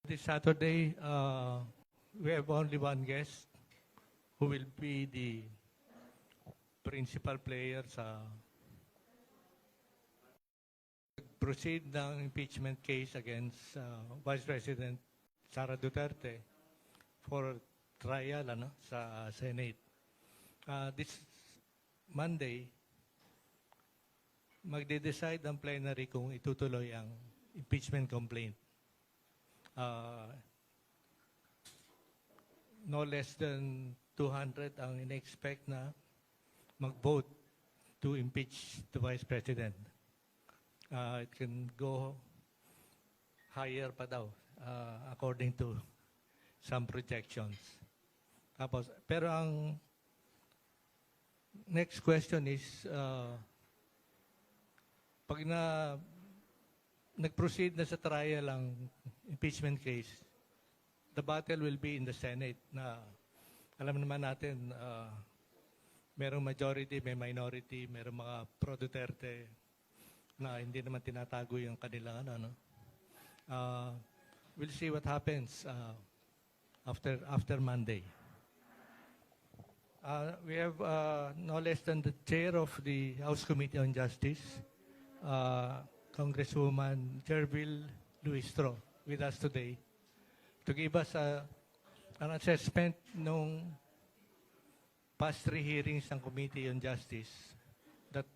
This Saturday, we have only one guest who will be the principal player sa proceed ng impeachment case against Vice President Sara Duterte for trial sa Senate. This Monday, magde-decide ang plenary kung itutuloy ang impeachment complaint. No less than 200 ang in-expect na mag-vote to impeach the Vice President. It can go higher pa daw, according to some projections. Tapos, pero ang next question is, pag nag-proceed na sa trial ang impeachment case, the battle will be in the Senate na alam naman natin, merong majority, may minority, merong mga pro-Duterte na hindi naman tinatago yung kanilang we'll see what happens after Monday. We have no less than the chair of the House Committee on Justice, Congresswoman Jervil Luistro, with us today to give us an assessment nung past 3 hearings ng Committee on Justice that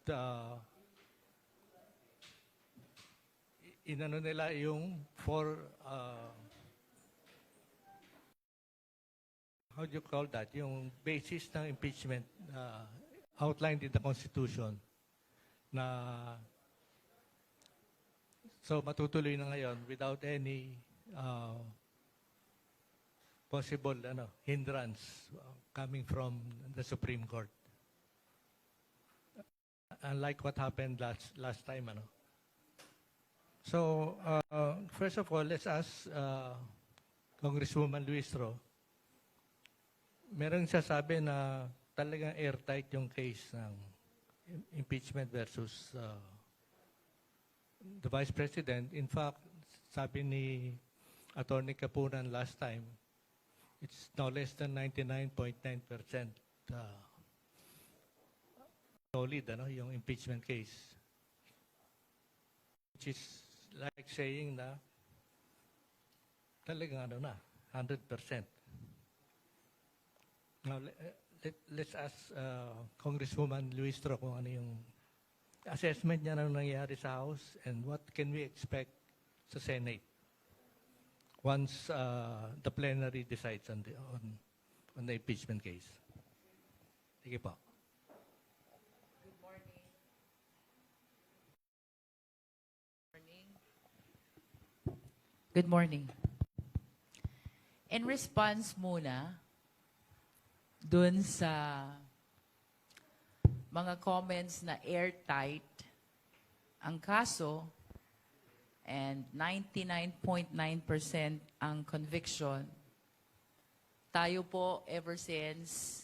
inano nila yung how do you call that? Yung basis ng impeachment outlined in the Constitution na so matutuloy na ngayon without any possible hindrance coming from the Supreme Court. Unlike what happened last time. So, first of all, let's ask Congresswoman Luistro. Merong sasabi na talagang airtight yung case ng impeachment versus the Vice President. In fact, sabi ni Attorney Kapunan last time, it's no less than 99.9% solid, yung impeachment case. Which is like saying na talagang 100%. Now, let's ask Congresswoman Luistro kung ano yung assessment niya ng nangyayari sa House and what can we expect sa Senate once the plenary decides on the impeachment case. Sige po. Good morning. Good morning. In response muna dun sa mga comments na airtight ang kaso and 99.9% ang conviction, tayo po ever since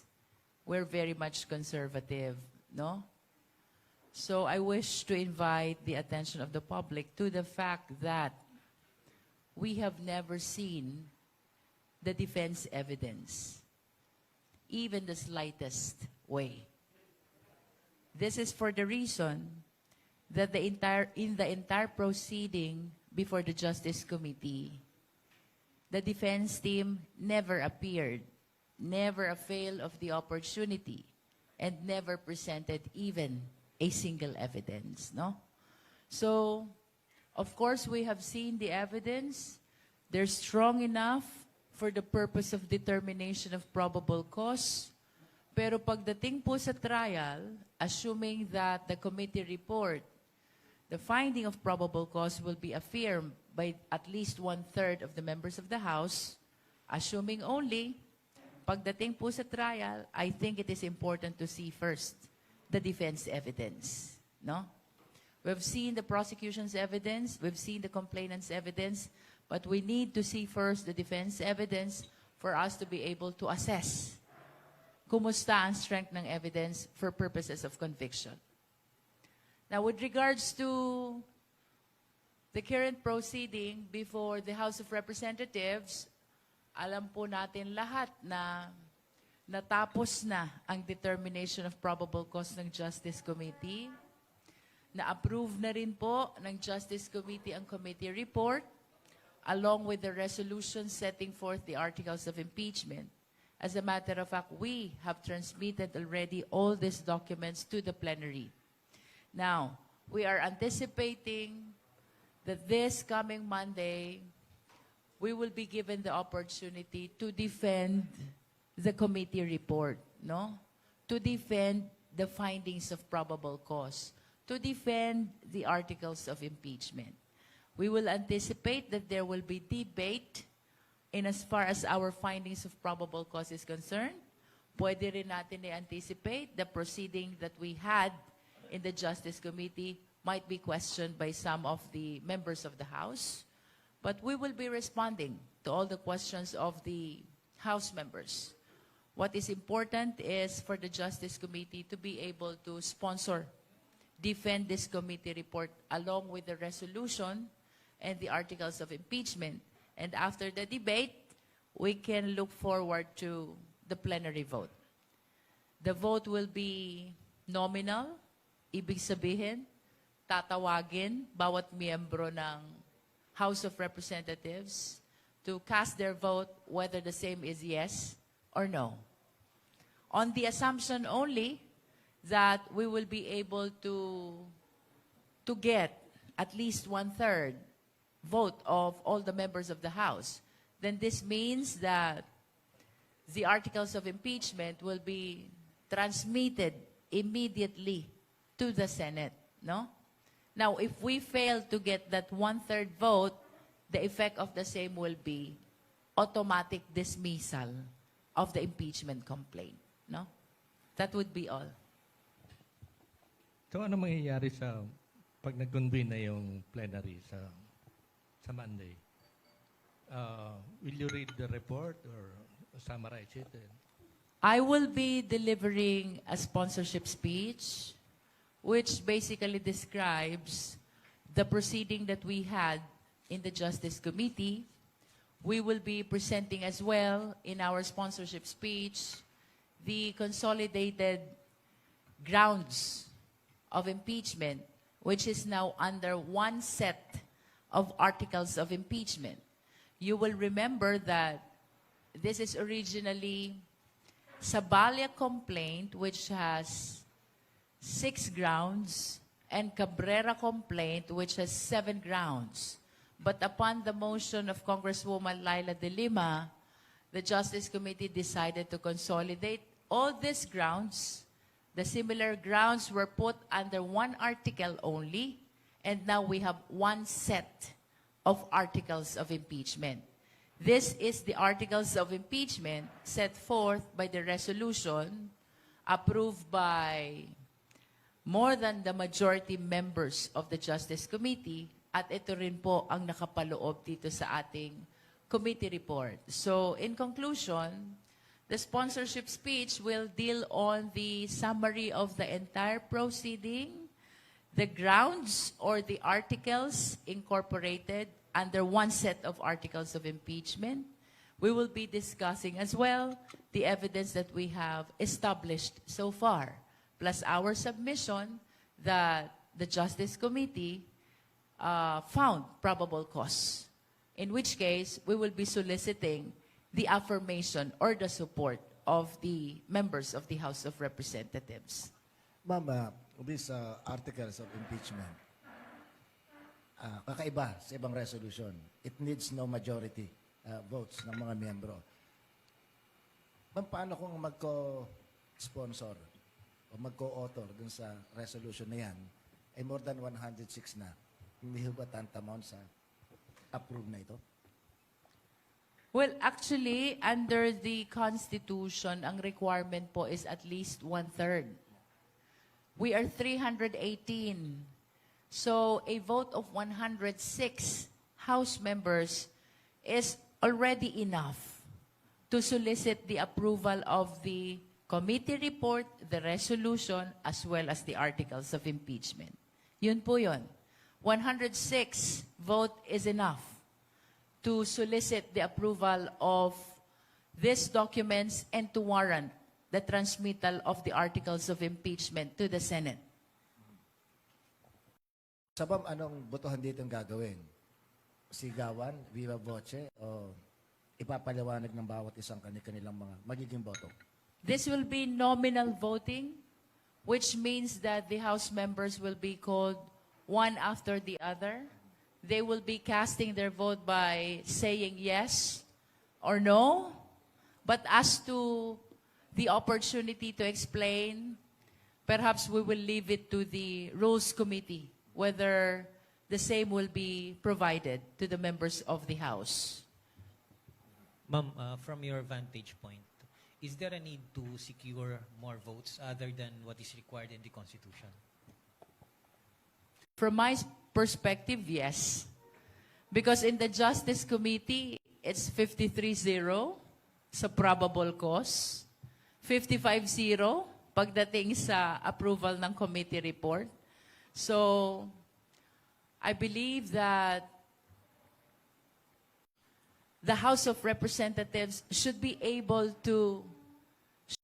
we're very much conservative, no? So I wish to invite the attention of the public to the fact that we have never seen the defense evidence, even the slightest way. This is for the reason that in the entire proceeding before the Justice Committee, the defense team never appeared, never availed of the opportunity, and never presented even a single evidence, no? So, of course, we have seen the evidence. They're strong enough for the purpose of determination of probable cause. Pero pagdating po sa trial, assuming that the committee report, the finding of probable cause will be affirmed by at least 1/3 of the members of the House, assuming only, pagdating po sa trial, I think it is important to see first the defense evidence. No? We've seen the prosecution's evidence, we've seen the complainant's evidence, but we need to see first the defense evidence for us to be able to assess kumusta ang strength ng evidence for purposes of conviction. Now, with regards to the current proceeding before the House of Representatives, alam po natin lahat na natapos na ang determination of probable cause ng Justice Committee. Na-approve na rin po ng Justice Committee ang committee report along with the resolution setting forth the articles of impeachment. As a matter of fact, we have transmitted already all these documents to the plenary. Now, we are anticipating that this coming Monday, we will be given the opportunity to defend the committee report, no? To defend the findings of probable cause, to defend the articles of impeachment. We will anticipate that there will be debate in as far as our findings of probable cause is concerned. Pwede rin natin i-anticipate the proceeding that we had in the Justice Committee might be questioned by some of the members of the House. But we will be responding to all the questions of the House members. What is important is for the Justice Committee to be able to sponsor, defend this committee report along with the resolution and the articles of impeachment. And after the debate, we can look forward to the plenary vote. The vote will be nominal. Ibig sabihin, tatawagin bawat miyembro ng House of Representatives to cast their vote whether the same is yes or no. On the assumption only that we will be able to get at least 1/3 vote of all the members of the House, then this means that the articles of impeachment will be transmitted immediately to the Senate, no? Now, if we fail to get that 1/3 vote, the effect of the same will be automatic dismissal of the impeachment complaint, no? That would be all. So ano mangyayari sa pag nag-convene na yung plenary sa Monday? Will you read the report or summarize it? I will be delivering a sponsorship speech which basically describes the proceeding that we had in the Justice Committee. We will be presenting as well in our sponsorship speech the consolidated grounds of impeachment, which is now under one set of articles of impeachment. You will remember that this is originally Saballa complaint, which has 6 grounds, and Cabrera complaint, which has 7 grounds. But upon the motion of Congresswoman Laila De Lima, the Justice Committee decided to consolidate all these grounds. The similar grounds were put under one article only, and now we have one set of articles of impeachment. This is the articles of impeachment set forth by the resolution approved by more than the majority members of the Justice Committee, at ito rin po ang nakapaloob dito sa ating committee report. So, in conclusion, the sponsorship speech will deal on the summary of the entire proceeding, the grounds or the articles incorporated under one set of articles of impeachment. We will be discussing as well the evidence that we have established so far, plus our submission that the Justice Committee found probable cause, in which case we will be soliciting the affirmation or the support of the members of the House of Representatives. Ma'am, these articles of impeachment, kakaiba sa ibang resolution. It needs no majority votes ng mga miyembro. Ma'am, paano kung magko-sponsor o magko-author dun sa resolution na yan, ay more than 106 na? Hindi ba tantamount sa approve na ito? Well, actually, under the Constitution, ang requirement po is at least 1/3. We are 318. So, a vote of 106 House members is already enough to solicit the approval of the committee report, the resolution, as well as the articles of impeachment. Yun po yun. 106 vote is enough to solicit the approval of these documents and to warrant the transmittal of the articles of impeachment to the Senate. Sabam, anong botohan dito ang gagawin? Sigawan, viva voce, o ipapaliwanag ng bawat isang kanilang mga magiging boto? This will be nominal voting, which means that the House members will be called one after the other. They will be casting their vote by saying yes or no. But as to the opportunity to explain, perhaps we will leave it to the Rules Committee, whether the same will be provided to the members of the House. Ma'am, from your vantage point, is there a need to secure more votes other than what is required in the Constitution? From my perspective, yes. Because in the Justice Committee, it's 53-0 sa probable cause, 55-0 pagdating sa approval ng committee report. So, I believe that the House of Representatives should be able to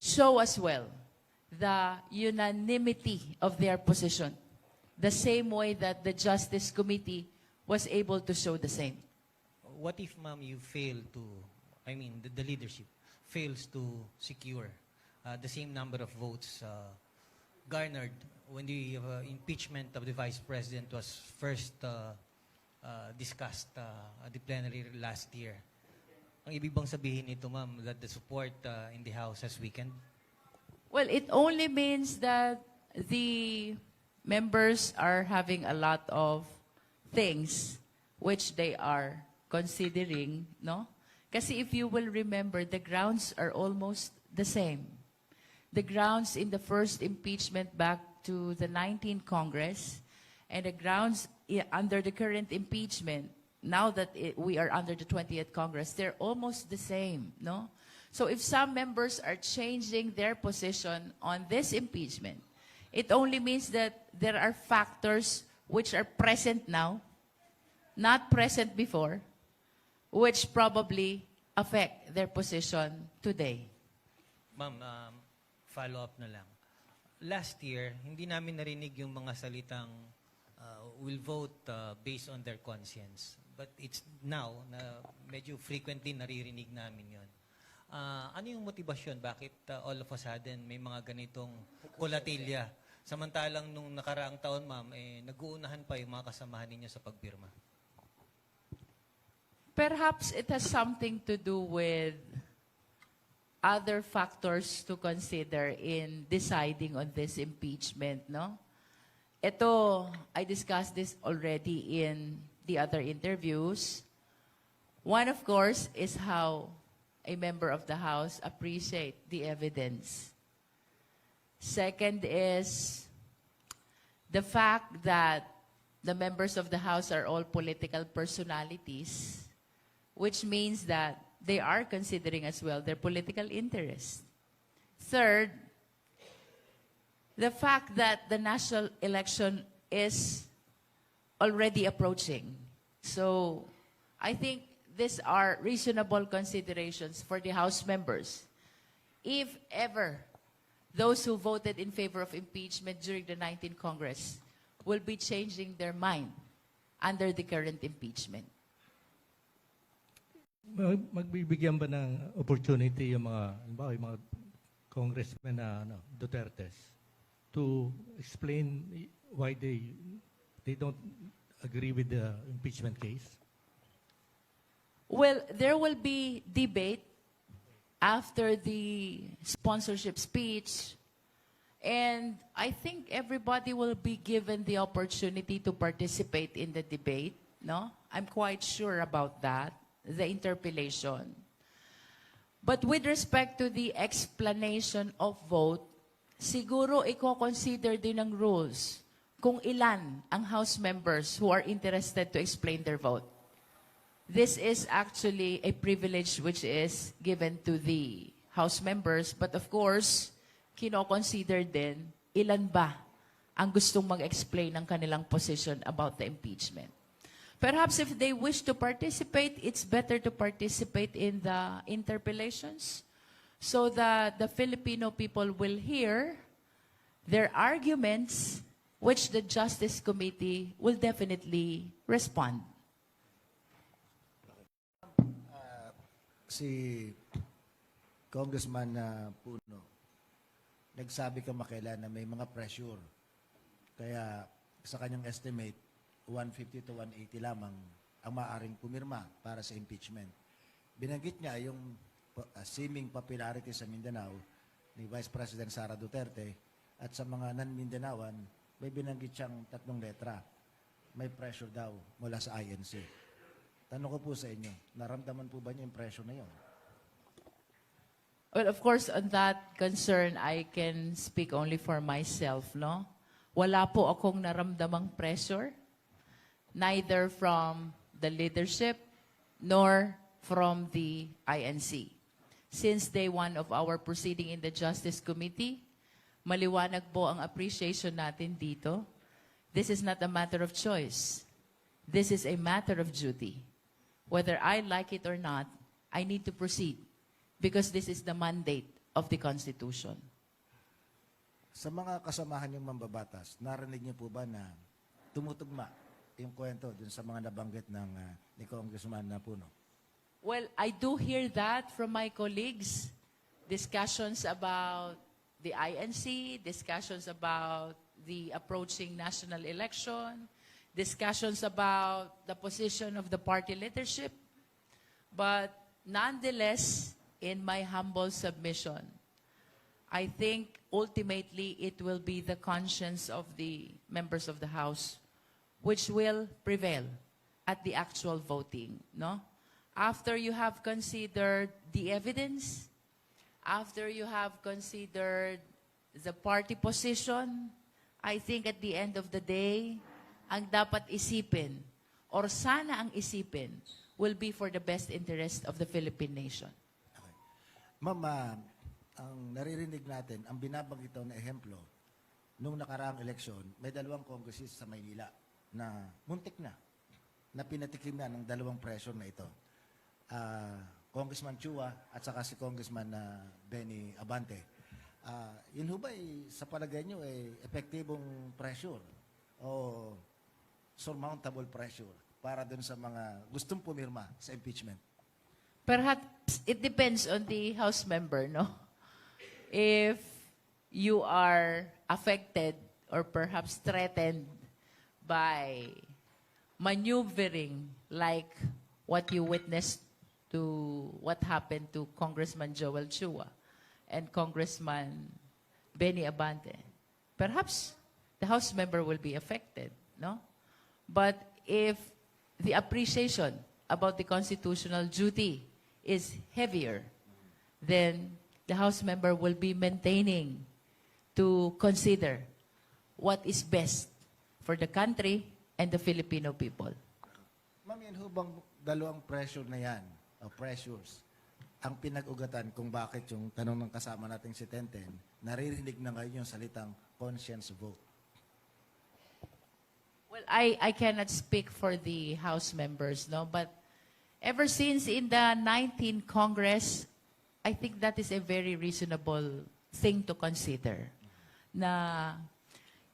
show as well the unanimity of their position, the same way that the Justice Committee was able to show the same. What if, ma'am, you fail to, the leadership fails to secure the same number of votes garnered when the impeachment of the Vice President was first discussed at the plenary last year? Ang ibig bang sabihin nito, ma'am, that the support in the House has weakened? Well, it only means that the members are having a lot of things which they are considering, no? Kasi if you will remember, the grounds are almost the same. The grounds in the first impeachment back to the 19th Congress and the grounds under the current impeachment, now that we are under the 20th Congress, they're almost the same, no? So if some members are changing their position on this impeachment, it only means that there are factors which are present now, not present before, which probably affect their position today. Ma'am, follow-up na lang. Last year, hindi namin narinig yung mga salitang will vote based on their conscience. But it's now na medyo frequently naririnig namin yon. Ano yung motibasyon? Bakit all of a sudden may mga ganitong kolatilya? Samantalang nung nakaraang taon, ma'am, nag-uunahan pa yung mga kasamahan ninyo sa pagpirma. Perhaps it has something to do with other factors to consider in deciding on this impeachment, no? Ito, I discussed this already in the other interviews. One, of course, is how a member of the House appreciate the evidence. Second is the fact that the members of the House are all political personalities, which means that they are considering as well their political interest. Third, the fact that the national election is already approaching. So I think these are reasonable considerations for the House members. If ever those who voted in favor of impeachment during the 19th Congress will be changing their mind under the current impeachment. Magbibigyan ba ng opportunity yung mga, halimbawa, yung mga congressmen na Dutertes to explain why they don't agree with the impeachment case? Well, there will be debate after the sponsorship speech, and I think everybody will be given the opportunity to participate in the debate, no? I'm quite sure about that, the interpellation. But with respect to the explanation of vote, siguro i-consider din ng rules kung ilan ang House members who are interested to explain their vote. This is actually a privilege which is given to the House members, but of course, kino-consider din ilan ba ang gustong mag-explain ng kanilang position about the impeachment. Perhaps if they wish to participate, it's better to participate in the interpellations so that the Filipino people will hear their arguments, which the Justice Committee will definitely respond. Si Congressman Puno, nagsabi ka makailan na may mga pressure. Kaya sa kanyang estimate, 150 to 180 lamang ang maaaring pumirma para sa impeachment. Binanggit niya yung seeming popularity sa Mindanao ni Vice President Sara Duterte at sa mga non-Mindanaoan, may binanggit siyang 3 letra. May pressure daw mula sa INC. Tanong ko po sa inyo, naramdaman po ba niyo yung pressure na yun? Well, of course, on that concern, I can speak only for myself, no? Wala po akong naramdamang pressure, neither from the leadership nor from the INC. Since day one of our proceeding in the Justice Committee, maliwanag po ang appreciation natin dito. This is not a matter of choice. This is a matter of duty. Whether I like it or not, I need to proceed because this is the mandate of the Constitution. Sa mga kasamahan yung mambabatas, narinig niyo po ba na tumutugma yung kwento dun sa mga nabanggit ng ni Congressman Puno? Well, I do hear that from my colleagues. Discussions about the INC, discussions about the approaching national election, discussions about the position of the party leadership. But nonetheless, in my humble submission, I think ultimately it will be the conscience of the members of the House which will prevail at the actual voting, no? After you have considered the evidence, after you have considered the party position, I think at the end of the day, ang dapat isipin, or sana ang isipin, will be for the best interest of the Philippine nation. Okay. Ma'am, ang naririnig natin, ang binabanggit na ehemplo, nung nakaraang eleksyon, may 2 congressist sa Maynila na muntik na pinatikim na ng 2 pressure na ito. Congressman Chua at saka si Congressman Benny Abante. Yun ho ba sa palagay nyo epektibong pressure o surmountable pressure para dun sa mga gustong pumirma sa impeachment? Perhaps it depends on the House member, no? If you are affected or perhaps threatened by maneuvering like what you witnessed to what happened to Congressman Joel Chua and Congressman Benny Abante, perhaps the House member will be affected, no? But if the appreciation about the constitutional duty is heavier, then the House member will be maintaining to consider what is best for the country and the Filipino people. Ma'am, yan ho bang 2 pressure na yan, o pressures, ang pinag-ugatan kung bakit yung tanong ng kasama nating si Tenten, naririnig na ngayon yung salitang conscience vote? Well, I cannot speak for the House members, no? But ever since in the 19th Congress, I think that is a very reasonable thing to consider. Na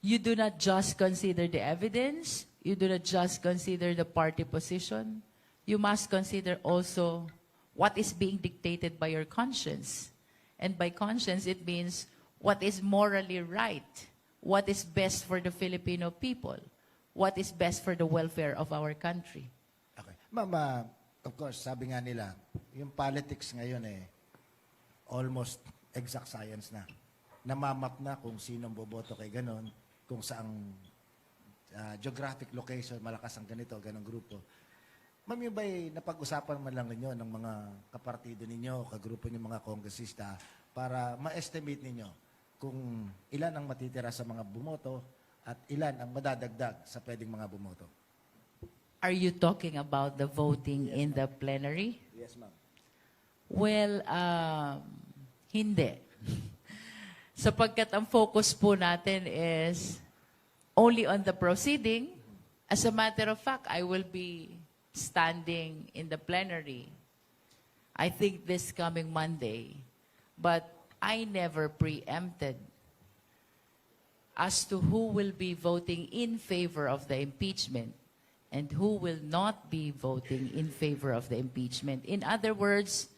you do not just consider the evidence, you do not just consider the party position, you must consider also what is being dictated by your conscience. And by conscience, it means what is morally right, what is best for the Filipino people, what is best for the welfare of our country. Okay. Ma'am, of course, sabi nga nila, yung politics ngayon almost exact science na. Namamap na kung sinong boboto kay ganon, kung saang geographic location, malakas ang ganito, ganong grupo. Ma'am, yung ba'y napag-usapan man lang ninyo ng mga kapartido ninyo, kagrupo ninyo mga kongresista, para ma-estimate ninyo kung ilan ang matitira sa mga bumoto at ilan ang madadagdag sa pwedeng mga bumoto? Are you talking about the voting in the plenary? Yes, ma'am. Well, hindi. Sapagkat ang focus po natin is only on the proceeding. As a matter of fact, I will be standing in the plenary, I think this coming Monday, but I never preempted as to who will be voting in favor of the impeachment and who will not be voting in favor of the impeachment. In other words,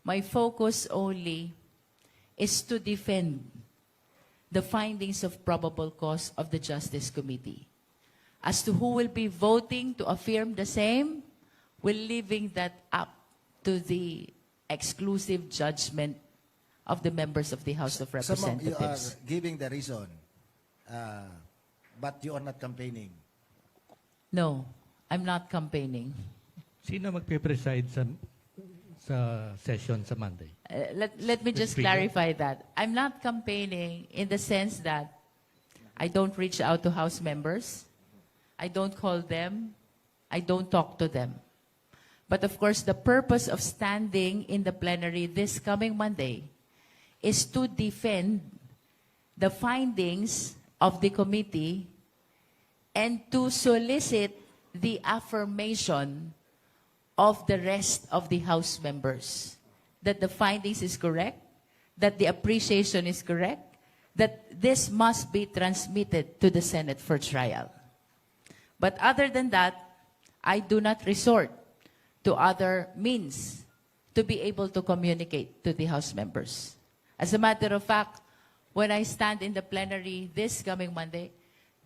my focus only is to defend the findings of probable cause of the Justice Committee. As to who will be voting to affirm the same, we're leaving that up to the exclusive judgment of the members of the House of You are Representatives. giving the reason, but you are not campaigning. No, I'm not campaigning. Sino magpe-preside sa session sa Monday? Let me just Speaker. clarify that. I'm not campaigning in the sense that I don't reach out to House members. I don't call them. I don't talk to them. But of course, the purpose of standing in the plenary this coming Monday is to defend the findings of the committee and to solicit the affirmation of the rest of the House members that the findings is correct, that the appreciation is correct, that this must be transmitted to the Senate for trial. But other than that, I do not resort to other means to be able to communicate to the House members. As a matter of fact, when I stand in the plenary this coming Monday,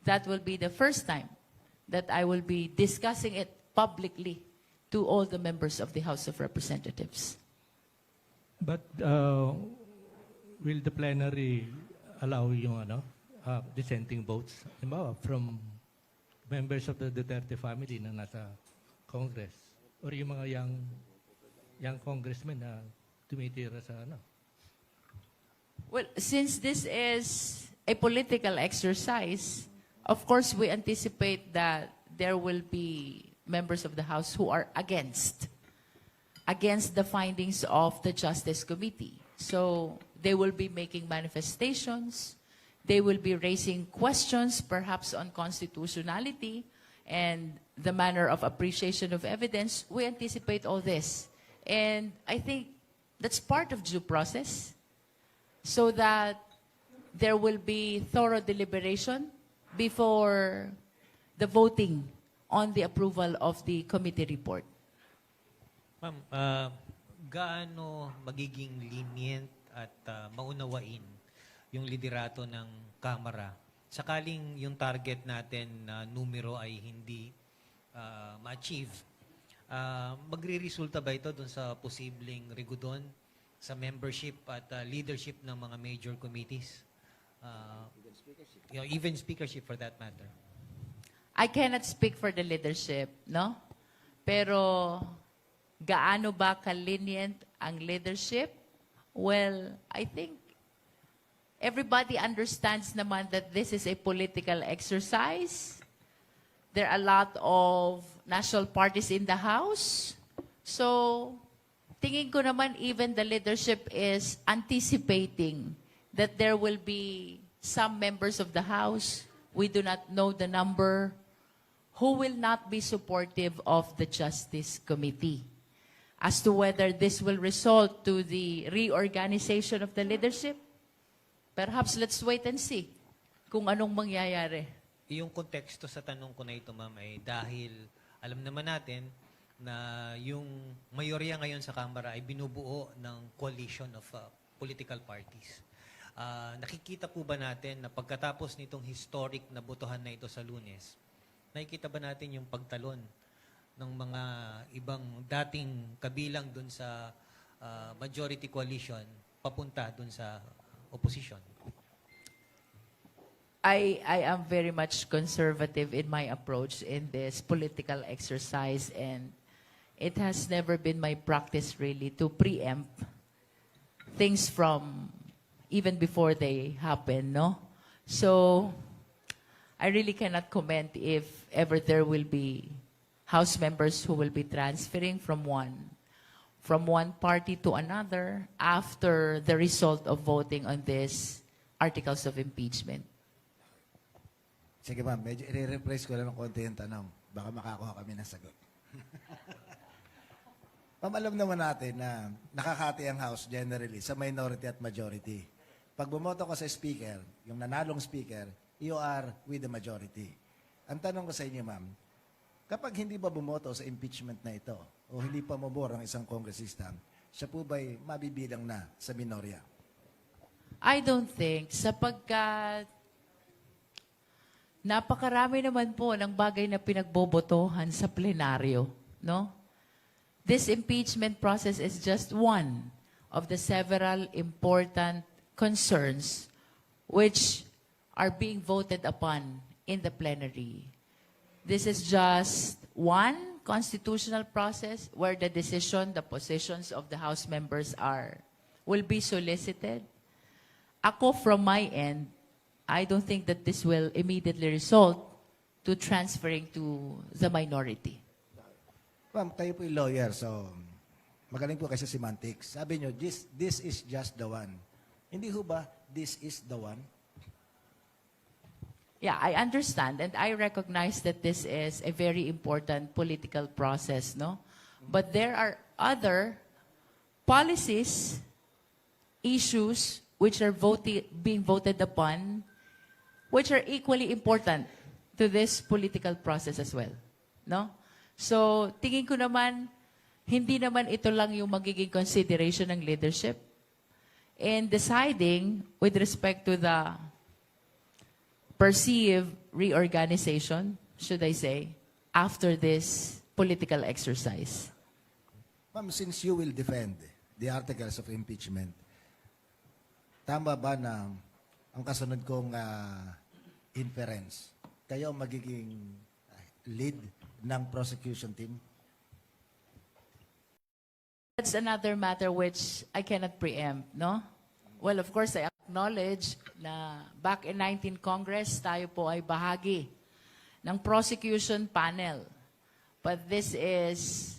that will be the first time that I will be discussing it publicly to all the members of the House of Representatives. But will the plenary allow yung dissenting votes? Halimbawa, from members of the Duterte family na nasa Congress or yung mga young congressmen na tumitira sa Well, since this is a political exercise, of course we anticipate that there will be members of the House who are against the findings of the Justice Committee. So they will be making manifestations, they will be raising questions perhaps on constitutionality and the manner of appreciation of evidence. We anticipate all this. And I think that's part of due process, so that there will be thorough deliberation before the voting on the approval of the committee report. Ma'am, gaano magiging lenient at maunawain yung liderato ng Kamara sakaling yung target natin na numero ay hindi ma-achieve? Magre-resulta ba ito dun sa posibleng rigudon sa membership at leadership ng mga major committees? Even speakership for that matter. I cannot speak for the leadership, no? Pero gaano ba ka-lenient ang leadership? Well, I think everybody understands naman that this is a political exercise. There are a lot of national parties in the House. So, tingin ko naman even the leadership is anticipating that there will be some members of the House, we do not know the number, who will not be supportive of the Justice Committee. As to whether this will result to the reorganization of the leadership, perhaps let's wait and see kung anong mangyayari. Yung konteksto sa tanong ko na ito, ma'am, ay dahil alam naman natin na yung mayorya ngayon sa Kamara ay binubuo ng coalition of political parties. Nakikita po ba natin na pagkatapos nitong historic na botohan na ito sa Lunes, nakikita ba natin yung pagtalon ng mga ibang dating kabilang dun sa majority coalition papunta dun sa opposition? I am very much conservative in my approach in this political exercise, and it has never been my practice really to preempt things from even before they happen, no? So, I really cannot comment if ever there will be House members who will be transferring from one party to another after the result of voting on these articles of impeachment. Sige ma'am, medyo i-rephrase ko lang ng konti yung tanong. Baka makakuha kami ng sagot. Ma'am, alam naman natin na nakakati ang House generally sa minority at majority. Pag bumoto ka sa speaker, yung nanalong speaker, you are with the majority. Ang tanong ko sa inyo, ma'am, kapag hindi ba bumoto sa impeachment na ito o hindi pa mabor ang isang kongresista, siya po ba'y mabibilang na sa minorya? I don't think, sapagkat napakarami naman po ng bagay na pinagbobotohan sa plenaryo, no? This impeachment process is just one of the several important concerns which are being voted upon in the plenary. This is just one constitutional process where the decision, the positions of the House members will be solicited. Ako, from my end, I don't think that this will immediately result to transferring to the minority. Ma'am, kayo po yung lawyer, so magaling po kasi semantics. Sabi nyo, this is just the one. Hindi ho ba, this is the one? Yeah, I understand and I recognize that this is a very important political process, no? But there are other policies, issues which are being voted upon, which are equally important to this political process as well, no? So, tingin ko naman, hindi naman ito lang yung magiging consideration ng leadership in deciding with respect to the perceived reorganization, should I say, after this political exercise. Ma'am, since you will defend the articles of impeachment, tama ba na ang kasunod kong inference, kayo ang magiging lead ng prosecution team? That's another matter which I cannot preempt, no? Well, of course, I acknowledge na back in 19 Congress, tayo po ay bahagi ng prosecution panel. But this is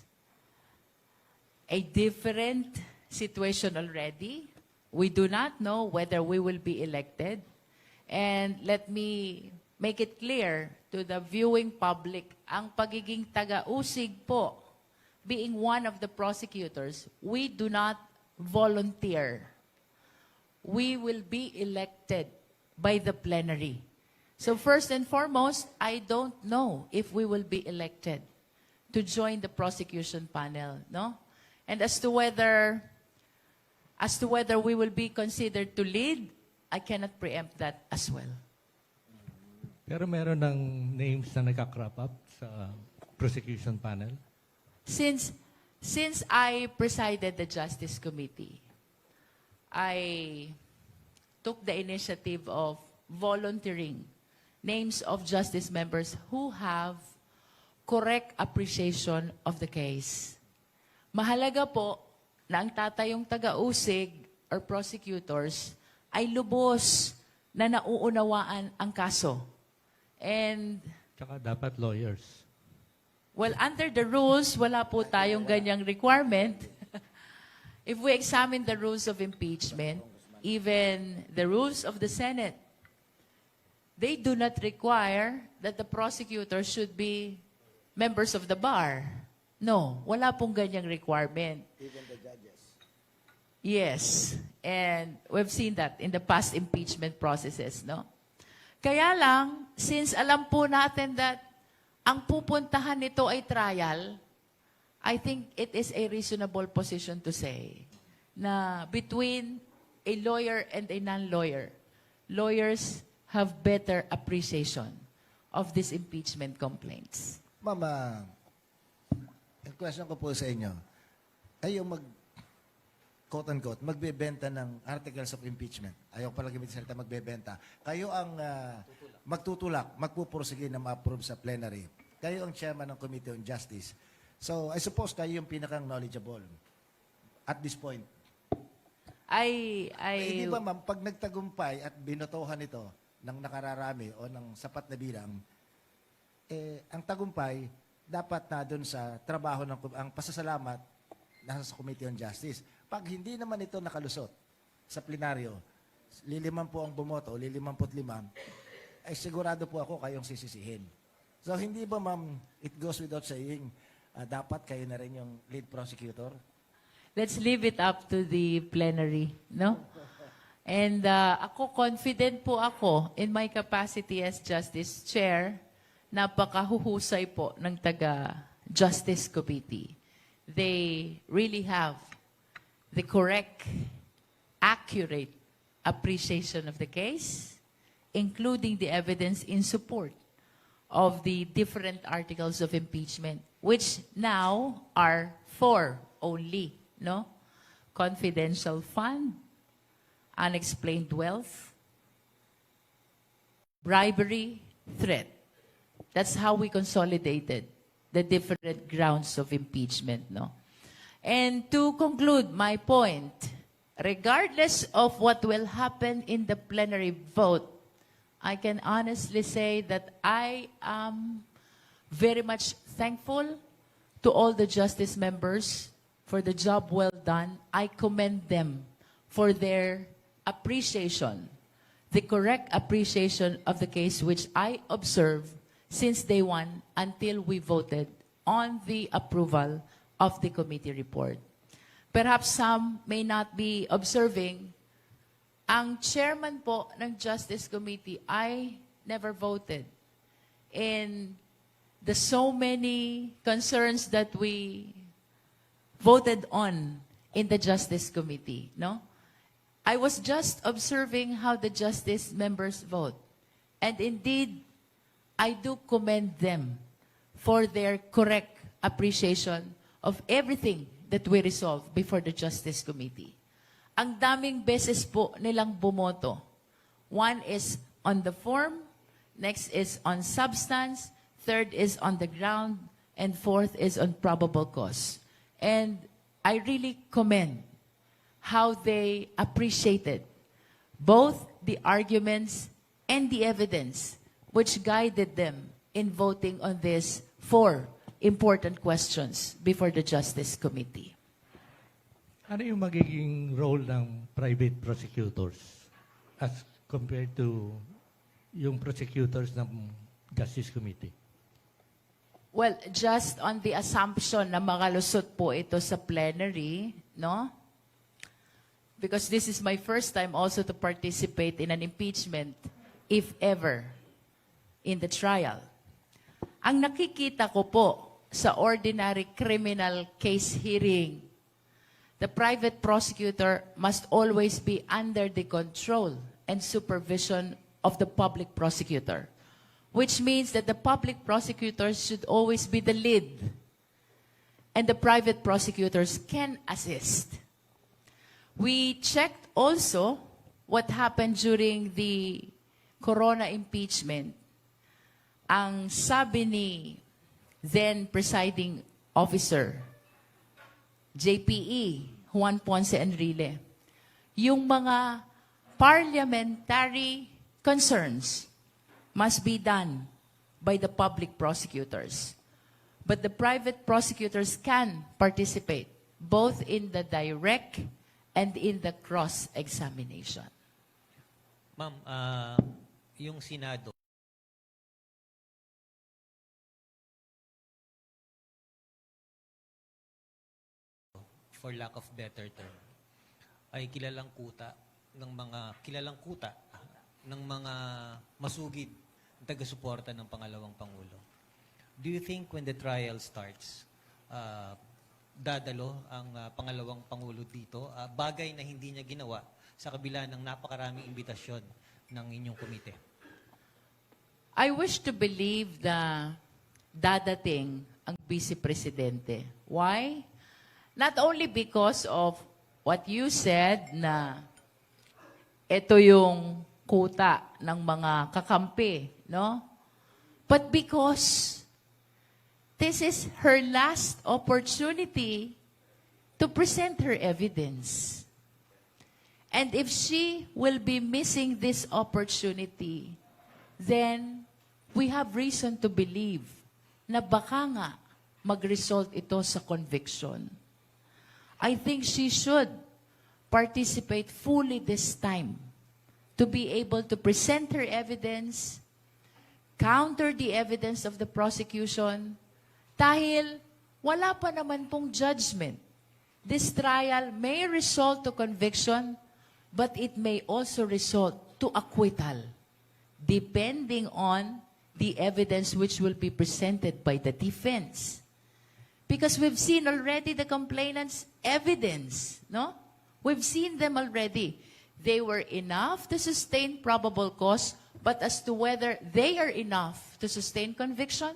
a different situation already. We do not know whether we will be elected. And let me make it clear to the viewing public, ang pagiging taga-usig po, being one of the prosecutors, we do not volunteer. We will be elected by the plenary. So first and foremost, I don't know if we will be elected to join the prosecution panel, no? And as to whether we will be considered to lead, I cannot preempt that as well. Pero meron ng names na nagka-crop up sa prosecution panel. Since I presided the Justice Committee, I took the initiative of volunteering names of justice members who have correct appreciation of the case. Mahalaga po na ang tatayong taga-usig or prosecutors ay lubos na nauunawaan ang kaso. And, Tsaka dapat lawyers. well, under the rules, wala po tayong ganyang requirement. If we examine the rules of impeachment, even the rules of the Senate, they do not require that the prosecutor should be members of the bar. No, wala pong ganyang requirement. Even the judges. Yes, and we've seen that in the past impeachment processes, no? Kaya lang, since alam po natin that ang pupuntahan nito ay trial, I think it is a reasonable position to say na between a lawyer and a non-lawyer, lawyers have better appreciation of these impeachment complaints. Mama, ang question ko po sa inyo, kayo quote-unquote, magbebenta ng articles of impeachment. Ayaw pala gamitin salita magbebenta. Kayo ang magtutulak, magpupursige na ma-approve sa plenary. Kayo ang chairman ng Committee on Justice. So, I suppose kayo yung pinakang knowledgeable at this point. Hindi ba ma'am, pag nagtagumpay at binotohan ito ng nakararami o ng sapat na bilang, ang tagumpay dapat na doon sa trabaho ang pasasalamat nasa sa Committee on Justice. Pag hindi naman ito nakalusot sa plenaryo, liliman po ang bumoto, 55, ay sigurado po ako kayong sisisihin. So hindi ba ma'am, it goes without saying, dapat kayo na rin yung lead prosecutor? Let's leave it up to the plenary, no? And ako, confident po ako in my capacity as Justice Chair, napakahuhusay po ng taga-Justice Committee. They really have the correct, accurate appreciation of the case, including the evidence in support of the different articles of impeachment, which now are 4 only, no? Confidential fund, unexplained wealth, bribery, threat. That's how we consolidated the different grounds of impeachment, no? And to conclude my point, regardless of what will happen in the plenary vote, I can honestly say that I am very much thankful to all the justice members for the job well done. I commend them for their appreciation, the correct appreciation of the case which I observed since day one until we voted on the approval of the committee report. Perhaps some may not be observing, ang chairman po ng Justice Committee, I never voted in the so many concerns that we voted on in the Justice Committee, no? I was just observing how the justice members vote. And indeed, I do commend them for their correct appreciation of everything that we resolve before the Justice Committee. Ang daming beses po nilang bumoto. One is on the form, next is on substance, third is on the ground, and fourth is on probable cause. And I really commend how they appreciated both the arguments and the evidence which guided them in voting on these 4 important questions before the Justice Committee. Ano yung magiging role ng private prosecutors as compared to yung prosecutors ng Justice Committee? Well, just on the assumption na makalusot po ito sa plenary, no? Because this is my first time also to participate in an impeachment, if ever, in the trial. Ang nakikita ko po sa ordinary criminal case hearing, the private prosecutor must always be under the control and supervision of the public prosecutor, which means that the public prosecutors should always be the lead, and the private prosecutors can assist. We checked also what happened during the Corona impeachment. Ang sabi ni then presiding officer, JPE, Juan Ponce Enrile, yung mga parliamentary concerns must be done by the public prosecutors. But the private prosecutors can participate both in the direct and in the cross-examination. Ma'am, yung Senado, for lack of better term, ay kilalang kuta ng mga masugid na taga-suporta ng pangalawang Pangulo. Do you think when the trial starts, dadalo ang pangalawang Pangulo dito, bagay na hindi niya ginawa sa kabila ng napakaraming imbitasyon ng inyong komite? I wish to believe na dadating ang Vice Presidente. Why? Not only because of what you said na ito yung kuta ng mga kakampi, no? But because this is her last opportunity to present her evidence. And if she will be missing this opportunity, then we have reason to believe na baka nga mag-result ito sa conviction. I think she should participate fully this time to be able to present her evidence counter the evidence of the prosecution dahil wala pa naman pong judgment. This trial may result to conviction, but it may also result to acquittal, depending on the evidence which will be presented by the defense. Because we've seen already the complainant's evidence, no? We've seen them already. They were enough to sustain probable cause, but as to whether they are enough to sustain conviction,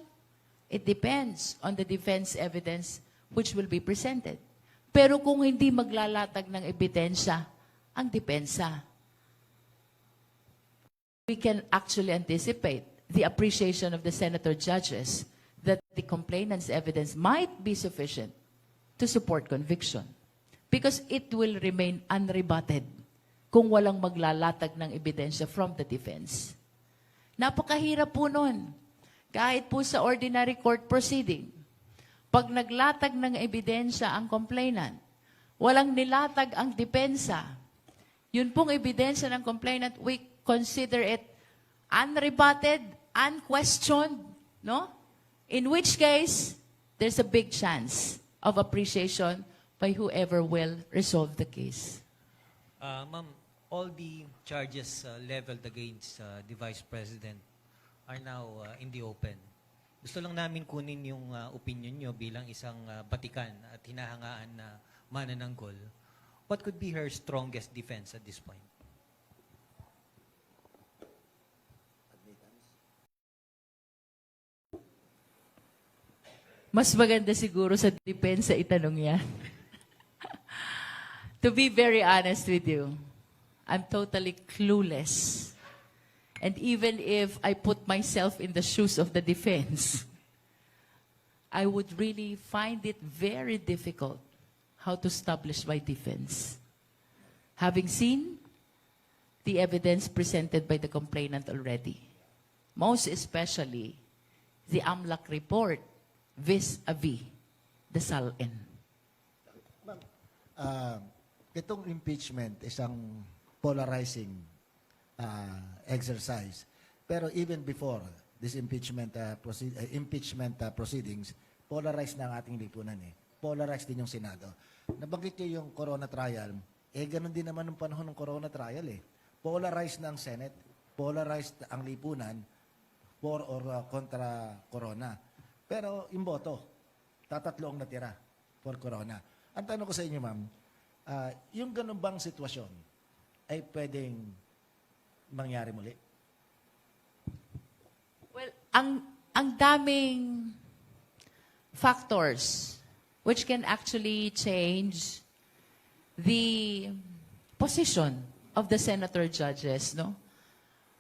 it depends on the defense evidence which will be presented. Pero kung hindi maglalatag ng ebidensya ang depensa, we can actually anticipate the appreciation of the senator judges that the complainant's evidence might be sufficient to support conviction because it will remain unrebutted kung walang maglalatag ng ebidensya from the defense. Napakahirap po nun. Kahit po sa ordinary court proceeding, pag naglatag ng ebidensya ang complainant, walang nilatag ang depensa, yun pong ebidensya ng complainant, we consider it unrebutted, unquestioned, no? In which case, there's a big chance of appreciation by whoever will resolve the case. Ma'am, all the charges leveled against the Vice President are now in the open. Gusto lang namin kunin yung opinion nyo bilang isang batikan at hinahangaan na manananggol. What could be her strongest defense at this point? Mas maganda siguro sa depensa itanong yan. To be very honest with you, I'm totally clueless. And even if I put myself in the shoes of the defense, I would really find it very difficult how to establish my defense. Having seen the evidence presented by the complainant already, most especially the AMLAC report vis-a-vis the SALN. Itong impeachment, isang polarizing exercise. Pero even before this impeachment proceedings, polarized na ang ating lipunan eh. Polarized din yung Senado. Nabanggit niyo yung corona trial, ganun din naman ng panahon ng corona trial eh. Polarized na ang Senate, polarized ang lipunan for or kontra corona. Pero yung boto, tatatlo ang natira for corona. Ang tanong ko sa inyo, ma'am, yung ganun bang sitwasyon ay pwedeng mangyari muli? Well, ang daming factors which can actually change the position of the senator judges, no?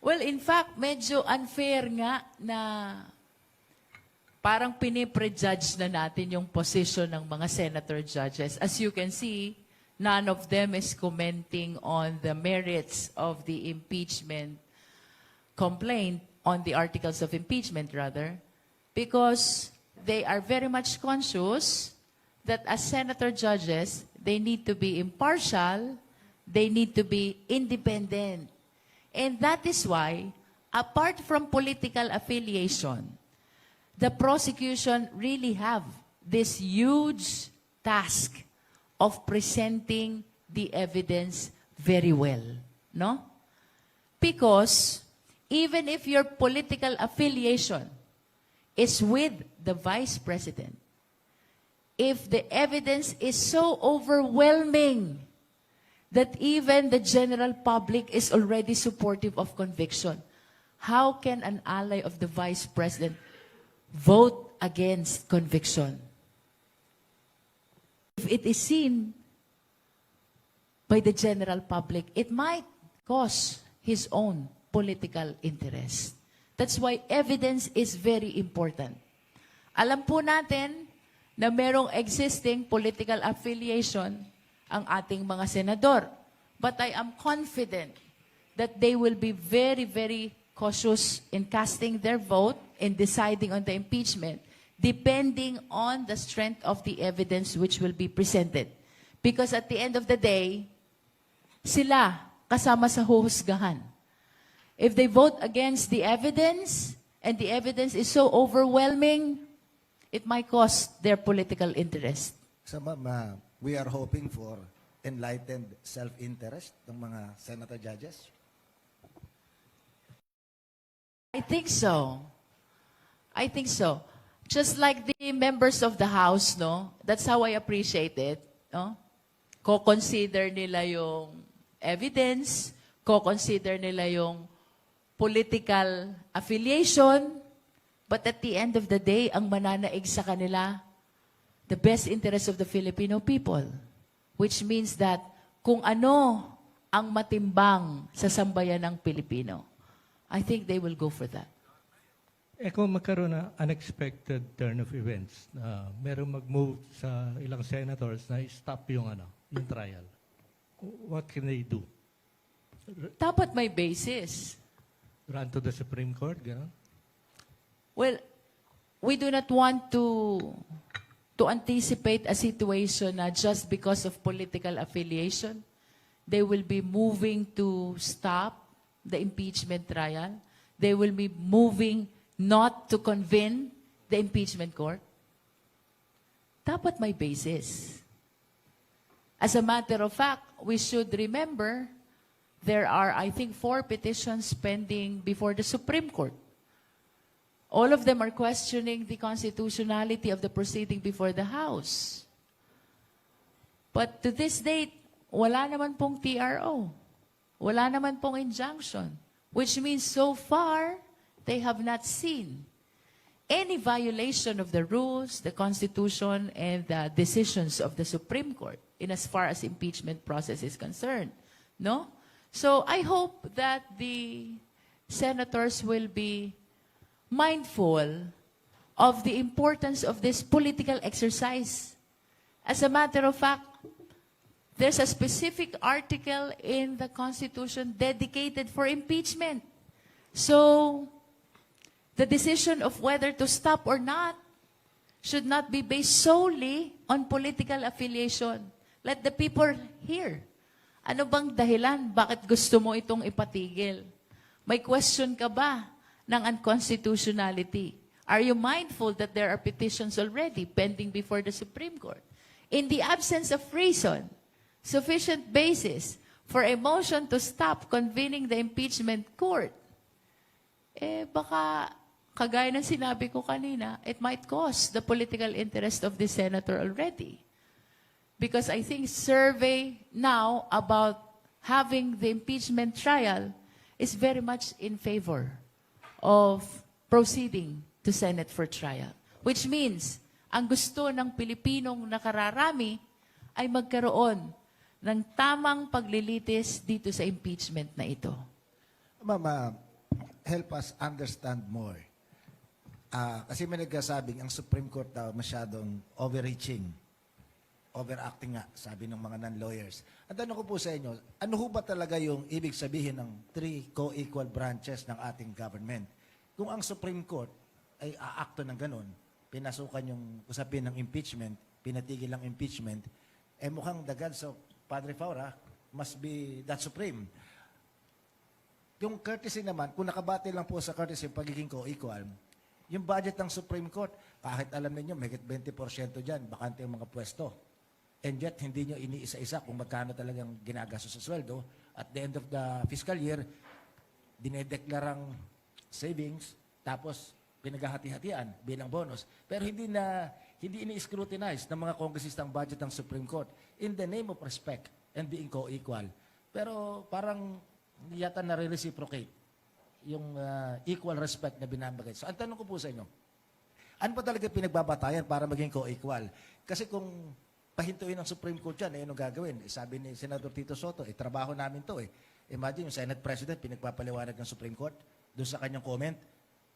Well, in fact, medyo unfair nga na parang piniprejudge na natin yung position ng mga senator judges. As you can see, none of them is commenting on the merits of the impeachment complaint, on the articles of impeachment rather, because they are very much conscious that as senator judges, they need to be impartial, they need to be independent. And that is why, apart from political affiliation, the prosecution really have this huge task of presenting the evidence very well, no? Because even if your political affiliation is with the Vice President, if the evidence is so overwhelming that even the general public is already supportive of conviction, how can an ally of the Vice President vote against conviction? If it is seen by the general public, it might cause his own political interest. That's why evidence is very important. Alam po natin na merong existing political affiliation ang ating mga senador. But I am confident that they will be very, very cautious in casting their vote, in deciding on the impeachment, depending on the strength of the evidence which will be presented. Because at the end of the day, sila kasama sa huhusgahan. If they vote against the evidence and the evidence is so overwhelming, it might cost their political interest. So ma'am, we are hoping for enlightened self-interest ng mga senator judges. I think so. I think so. Just like the members of the House, no? That's how I appreciate it, no? Ko-consider nila yung evidence, ko-consider nila yung political affiliation, but at the end of the day, ang mananaig sa kanila, the best interest of the Filipino people. Which means that kung ano ang matimbang sa sambayan ng Pilipino, I think they will go for that. Kung magkaroon na unexpected turn of events, merong mag-move sa ilang senators na stop yung trial, what can they do? Dapat may basis. Run to the Supreme Court, gano'n? Well, we do not want to anticipate a situation na just because of political affiliation, they will be moving to stop the impeachment trial. They will be moving not to convene the impeachment court. Dapat may basis. As a matter of fact, we should remember there are, I think, 4 petitions pending before the Supreme Court. All of them are questioning the constitutionality of the proceeding before the House. But to this date, wala naman pong TRO. Wala naman pong injunction. Which means so far, they have not seen any violation of the rules, the Constitution, and the decisions of the Supreme Court in as far as impeachment process is concerned. No? So I hope that the senators will be mindful of the importance of this political exercise. As a matter of fact, there's a specific article in the Constitution dedicated for impeachment. So, the decision of whether to stop or not should not be based solely on political affiliation. Let the people hear. Ano bang dahilan? Bakit gusto mo itong ipatigil? May question ka ba ng unconstitutionality? Are you mindful that there are petitions already pending before the Supreme Court? In the absence of reason, sufficient basis for a motion to stop convening the impeachment court, baka, kagaya ng sinabi ko kanina, it might cost the political interest of the senator already. Because I think survey now about having the impeachment trial is very much in favor of proceeding to Senate for trial. Which means, ang gusto ng Pilipinong nakararami ay magkaroon ng tamang paglilitis dito sa impeachment na ito. Ma'am, help us understand more. Kasi may nagsasabing ang Supreme Court daw masyadong overreaching, overacting nga, sabi ng mga non-lawyers. Ang tanong ko po sa inyo, ano ho ba talaga yung ibig sabihin ng 3 co-equal branches ng ating government? Kung ang Supreme Court ay aakto ng ganun, pinasukan yung usapin ng impeachment, pinatigil ang impeachment, mukhang the gods of Padre Faura must be that supreme. Yung courtesy naman, kung nakabati lang po sa courtesy pagiging co-equal, yung budget ng Supreme Court, kahit alam niyo may 20% dyan, bakante yung mga pwesto. And yet, hindi nyo iniisa-isa kung magkano talagang ginagasto sa sweldo. At the end of the fiscal year, dinedeklarang savings, tapos pinaghahati-hatian bilang bonus. Pero hindi ini-scrutinize ng mga kongresistang budget ng Supreme Court in the name of respect and being co-equal. Pero parang yata nare-reciprocate yung equal respect na binabagay. So, ang tanong ko po sa inyo, ano ba talaga pinagbabatayan para maging co-equal? Kasi kung pahintuin ng Supreme Court yan, ano gagawin? Sabi ni Senator Tito Soto, trabaho namin to . Imagine yung Senate President, pinagpapaliwanag ng Supreme Court doon sa kanyang comment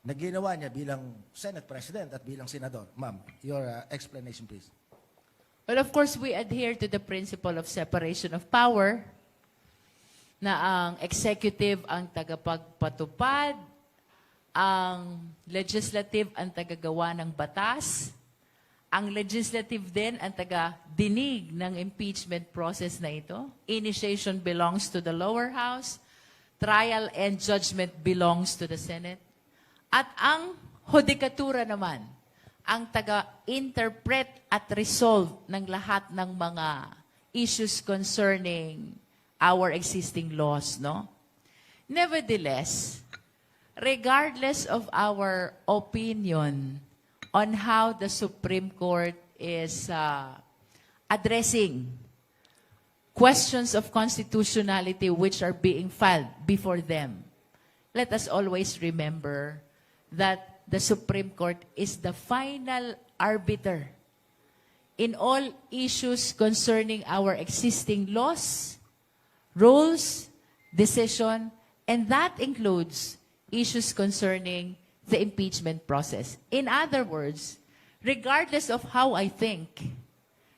na ginawa niya bilang Senate President at bilang Senador. Ma'am, your explanation please. Well, of course, we adhere to the principle of separation of power na ang executive ang tagapagpatupad, ang legislative ang tagagawa ng batas, ang legislative din ang taga-dinig ng impeachment process na ito. Initiation belongs to the lower house. Trial and judgment belongs to the Senate. At ang hudikatura naman, ang taga-interpret at resolve ng lahat ng mga issues concerning our existing laws, no? Nevertheless, regardless of our opinion on how the Supreme Court is addressing questions of constitutionality which are being filed before them, let us always remember that the Supreme Court is the final arbiter in all issues concerning our existing laws, rules, decision, and that includes issues concerning the impeachment process. In other words, regardless of how I think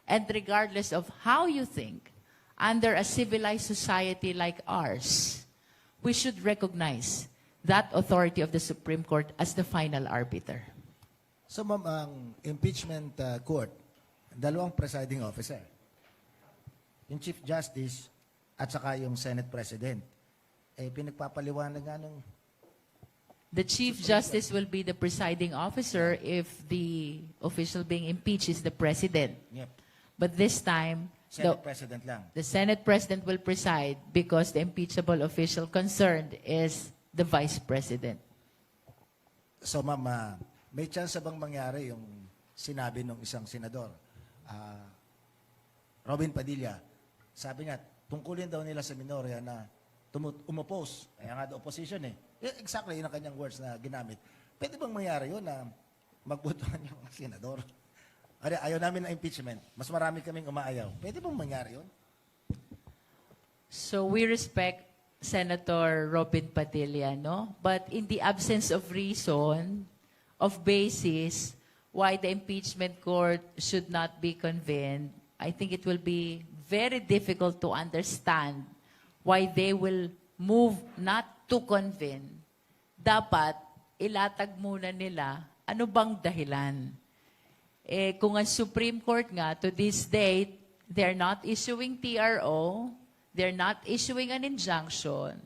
and regardless of how you think, under a civilized society like ours, we should recognize that authority of the Supreme Court as the final arbiter. So, ma'am, ang impeachment court, dalawang presiding officer. Yung Chief Justice at saka yung Senate President. Eh, pinagpapaliwanag nga nung... The Chief Justice will be the presiding officer if the official being impeached is the President. Yep. But this time, Senate President lang. the Senate President will preside because the impeachable official concerned is the Vice President. So, ma'am, may chance bang mangyari yung sinabi ng isang senador? Robin Padilla, sabi nga, tungkulin daw nila sa minorya na umopose. Kaya nga the opposition eh. Exactly, yun ang kanyang words na ginamit. Pwede bang mangyari yun na magbotohan yung mga senador? Ayaw namin ng impeachment. Mas marami kaming umaayaw. Pwede bang mangyari yun? So we respect Senator Robin Padilla, no? But in the absence of reason, of basis, why the impeachment court should not be convened, I think it will be very difficult to understand why they will move not to convene. Dapat ilatag muna nila ano bang dahilan. Eh, kung ang Supreme Court nga, to this date, they're not issuing TRO, they're not issuing an injunction,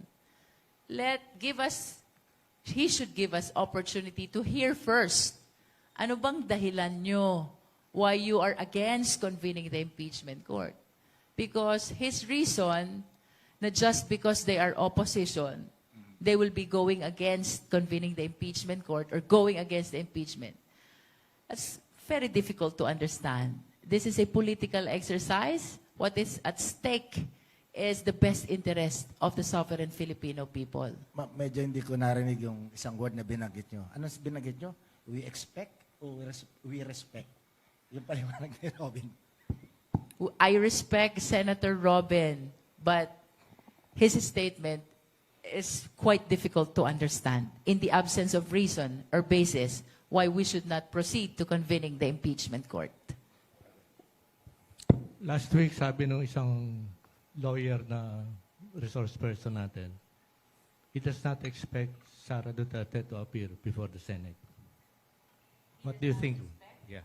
he should give us opportunity to hear first. Ano bang dahilan nyo why you are against convening the impeachment court? Because his reason, na just because they are opposition, they will be going against convening the impeachment court or going against the impeachment. That's very difficult to understand. This is a political exercise. What is at stake is the best interest of the sovereign Filipino people. Medyo hindi ko narinig yung isang word na binanggit nyo. Ano binanggit nyo? We expect o we respect? Yung paliwanag ni Robin. I respect Senator Robin, but his statement is quite difficult to understand in the absence of reason or basis why we should not proceed to convening the impeachment court. Last week, sabi nung isang lawyer na resource person natin, he does not expect Sara Duterte to appear before the Senate. What do you think? Yeah.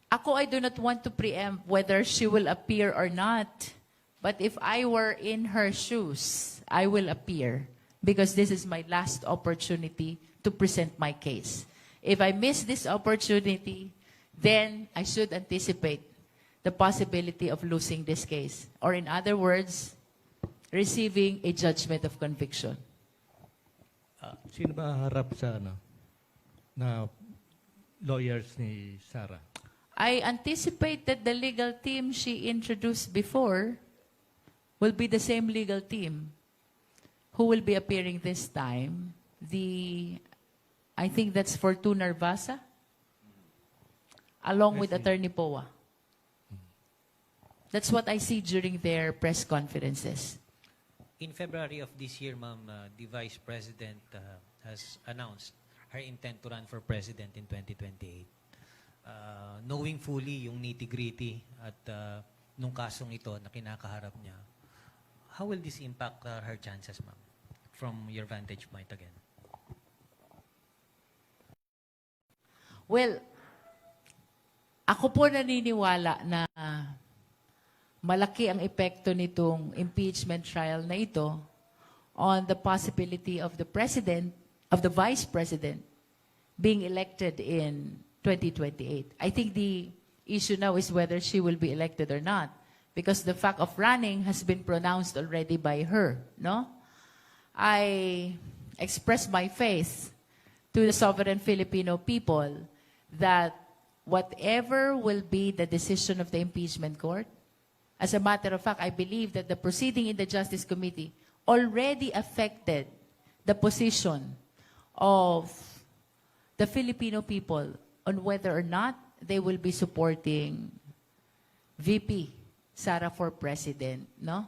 Ako, I do not want to preempt whether she will appear or not. But if I were in her shoes, I will appear because this is my last opportunity to present my case. If I miss this opportunity, then I should anticipate the possibility of losing this case. Or in other words, receiving a judgment of conviction. Sino ba harap sa na lawyers ni Sara? I anticipate that the legal team she introduced before will be the same legal team who will be appearing this time. I think that's Fortuna Narvasa, along with Attorney Poa. That's what I see during their press conferences. In February of this year, ma'am, the Vice President has announced her intent to run for President in 2028. Knowing fully yung nitty-gritty at nung kasong ito na kinakaharap niya, how will this impact her chances, ma'am, from your vantage point again? Well, ako po naniniwala na malaki ang epekto nitong impeachment trial na ito on the possibility of the President of the Vice President being elected in 2028. I think the issue now is whether she will be elected or not, because the fact of running has been pronounced already by her, no? I express my faith to the sovereign Filipino people that whatever will be the decision of the impeachment court, as a matter of fact, I believe that the proceeding in the Justice Committee already affected the position of the Filipino people on whether or not they will be supporting VP Sara for president, no?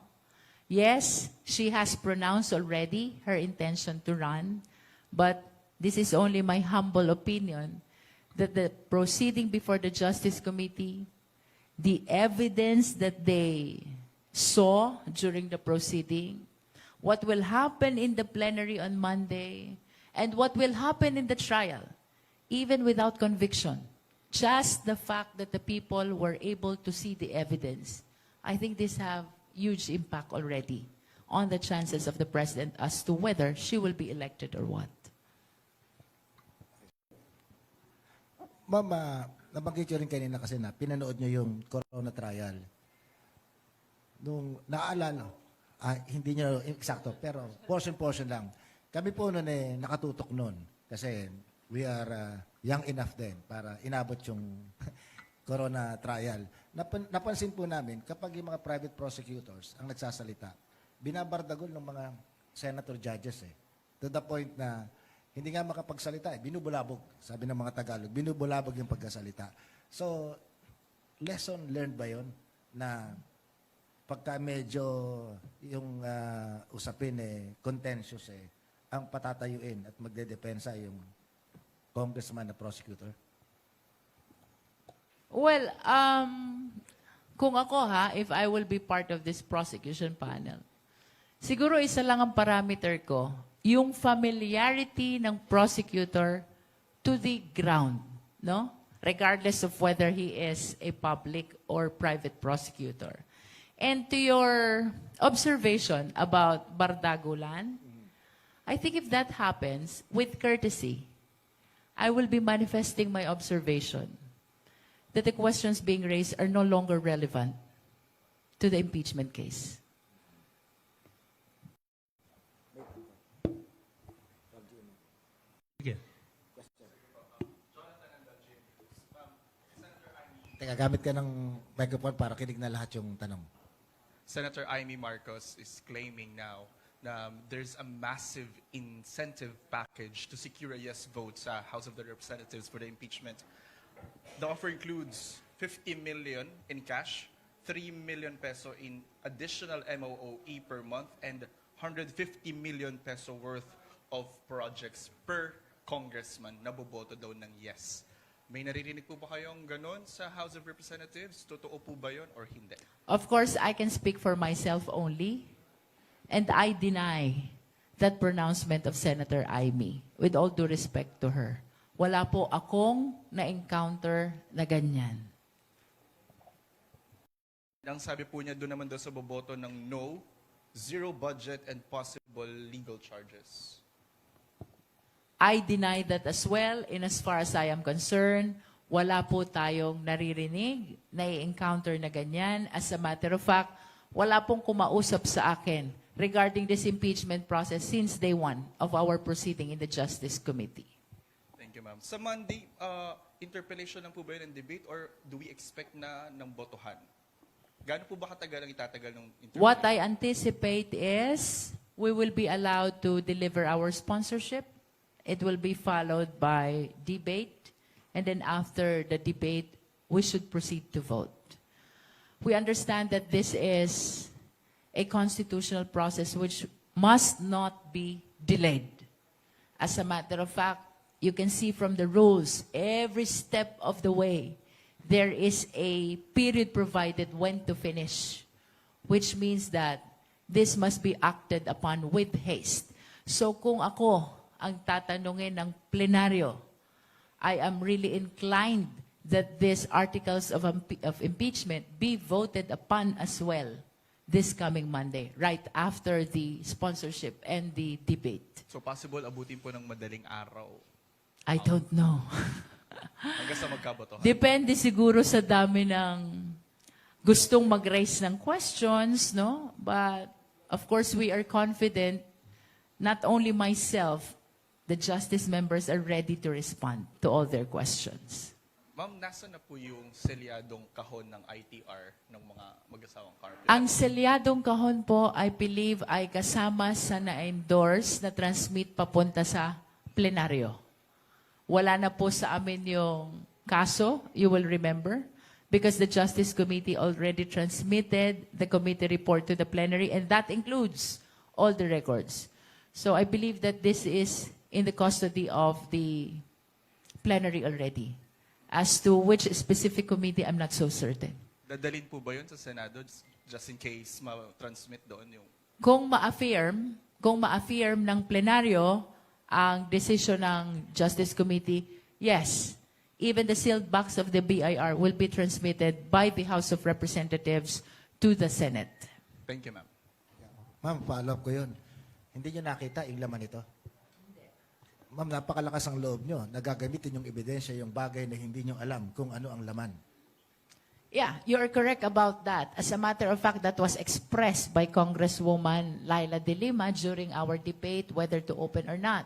Yes, she has pronounced already her intention to run, but this is only my humble opinion that the proceeding before the Justice Committee, the evidence that they saw during the proceeding, what will happen in the plenary on Monday, and what will happen in the trial, even without conviction, just the fact that the people were able to see the evidence, I think this have huge impact already on the chances of the president as to whether she will be elected or what. Ma'am, nabanggit nyo rin kanina kasi na pinanood nyo yung corona trial. Nung naaalala, hindi nyo eksakto, pero portion lang. Kami po noon nakatutok noon kasi we are young enough din para inabot yung corona trial. Napansin po namin, kapag yung mga private prosecutors ang nagsasalita, binabardagol ng mga senator judges to the point na hindi nga makapagsalita binubulabog, sabi ng mga Tagalog, binubulabog yung pagkasalita. So, lesson learned ba yun na pagka medyo yung usapin contentious ang patatayuin at magdedepensa yung congressman na prosecutor? Well, kung ako if I will be part of this prosecution panel, siguro isa lang ang parameter ko, yung familiarity ng prosecutor to the ground, no? Regardless of whether he is a public or private prosecutor. And to your observation about Bardagulan, I think if that happens, with courtesy, I will be manifesting my observation that the questions being raised are no longer relevant to the impeachment case. Sige. Teka, gamit ka ng microphone para kinig na lahat yung tanong. Senator Amy Marcos is claiming now na there's a massive incentive package to secure a yes vote sa House of the Representatives for the impeachment. The offer includes 50 million in cash, 3 million peso in additional MOOE per month, and 150 million peso worth of projects per congressman na boboto daw ng yes. May naririnig po ba kayong ganon sa House of Representatives? Totoo po ba yun or hindi? Of course, I can speak for myself only, and I deny that pronouncement of Senator Amy, with all due respect to her. Wala po akong na-encounter na ganyan. Ang sabi po niya doon naman daw sa boboto ng no, zero budget and possible legal charges. I deny that as well, in as far as I am concerned, wala po tayong naririnig, na-encounter na ganyan. As a matter of fact, wala pong kumausap sa akin regarding this impeachment process since day one of our proceeding in the Justice Committee. Thank you, ma'am. Sa Monday, interpellation lang po ba yun ng debate or do we expect na ng botohan? Gaano po ba katagal ang itatagal ng interpellation? What I anticipate is we will be allowed to deliver our sponsorship. It will be followed by debate, and then after the debate, we should proceed to vote. We understand that this is a constitutional process which must not be delayed. As a matter of fact, you can see from the rules, every step of the way, there is a period provided when to finish, which means that this must be acted upon with haste. So kung ako ang tatanungin ng plenaryo, I am really inclined that these articles of impeachment be voted upon as well this coming Monday, right after the sponsorship and the debate. So possible abutin po ng madaling araw I don't know. hanggang sa magkabotohan. Depende siguro sa dami ng gustong mag-raise ng questions, no? But, of course, we are confident, not only myself, the justice members are ready to respond to all their questions. Ma'am, nasa na po yung selyadong kahon ng ITR ng mga mag-asawang carpet? Ang selyadong kahon po, I believe, ay kasama sa na-endorse na transmit papunta sa plenaryo. Wala na po sa amin yung kaso, you will remember, because the Justice Committee already transmitted the committee report to the plenary, and that includes all the records. So I believe that this is in the custody of the plenary already. As to which specific committee, I'm not so certain. Dadalhin po ba yun sa Senado just in case ma-transmit doon yung... Kung ma-affirm ng plenaryo ang desisyon ng Justice Committee, yes, even the sealed box of the BIR will be transmitted by the House of Representatives to the Senate. Thank you, ma'am. Ma'am, follow-up ko yun. Hindi nyo nakita yung laman nito? Ma'am, napakalakas ang loob nyo. Nagagamitin yung ebidensya, yung bagay na hindi nyo alam kung ano ang laman. Yeah, you are correct about that. As a matter of fact, that was expressed by Congresswoman Laila De Lima during our debate whether to open or not.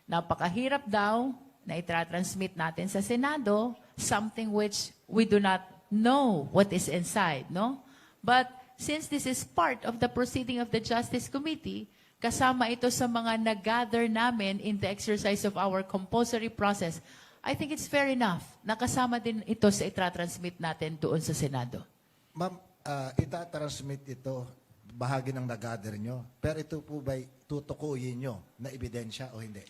Napakahirap daw na itra-transmit natin sa Senado something which we do not know what is inside, no? But since this is part of the proceeding of the Justice Committee, kasama ito sa mga nag-gather namin in the exercise of our compulsory process, I think it's fair enough na kasama din ito sa itra-transmit natin doon sa Senado. Ma'am, itatransmit ito, bahagi ng nag-gather nyo, pero ito po ba'y tutukuyin nyo na ebidensya o hindi?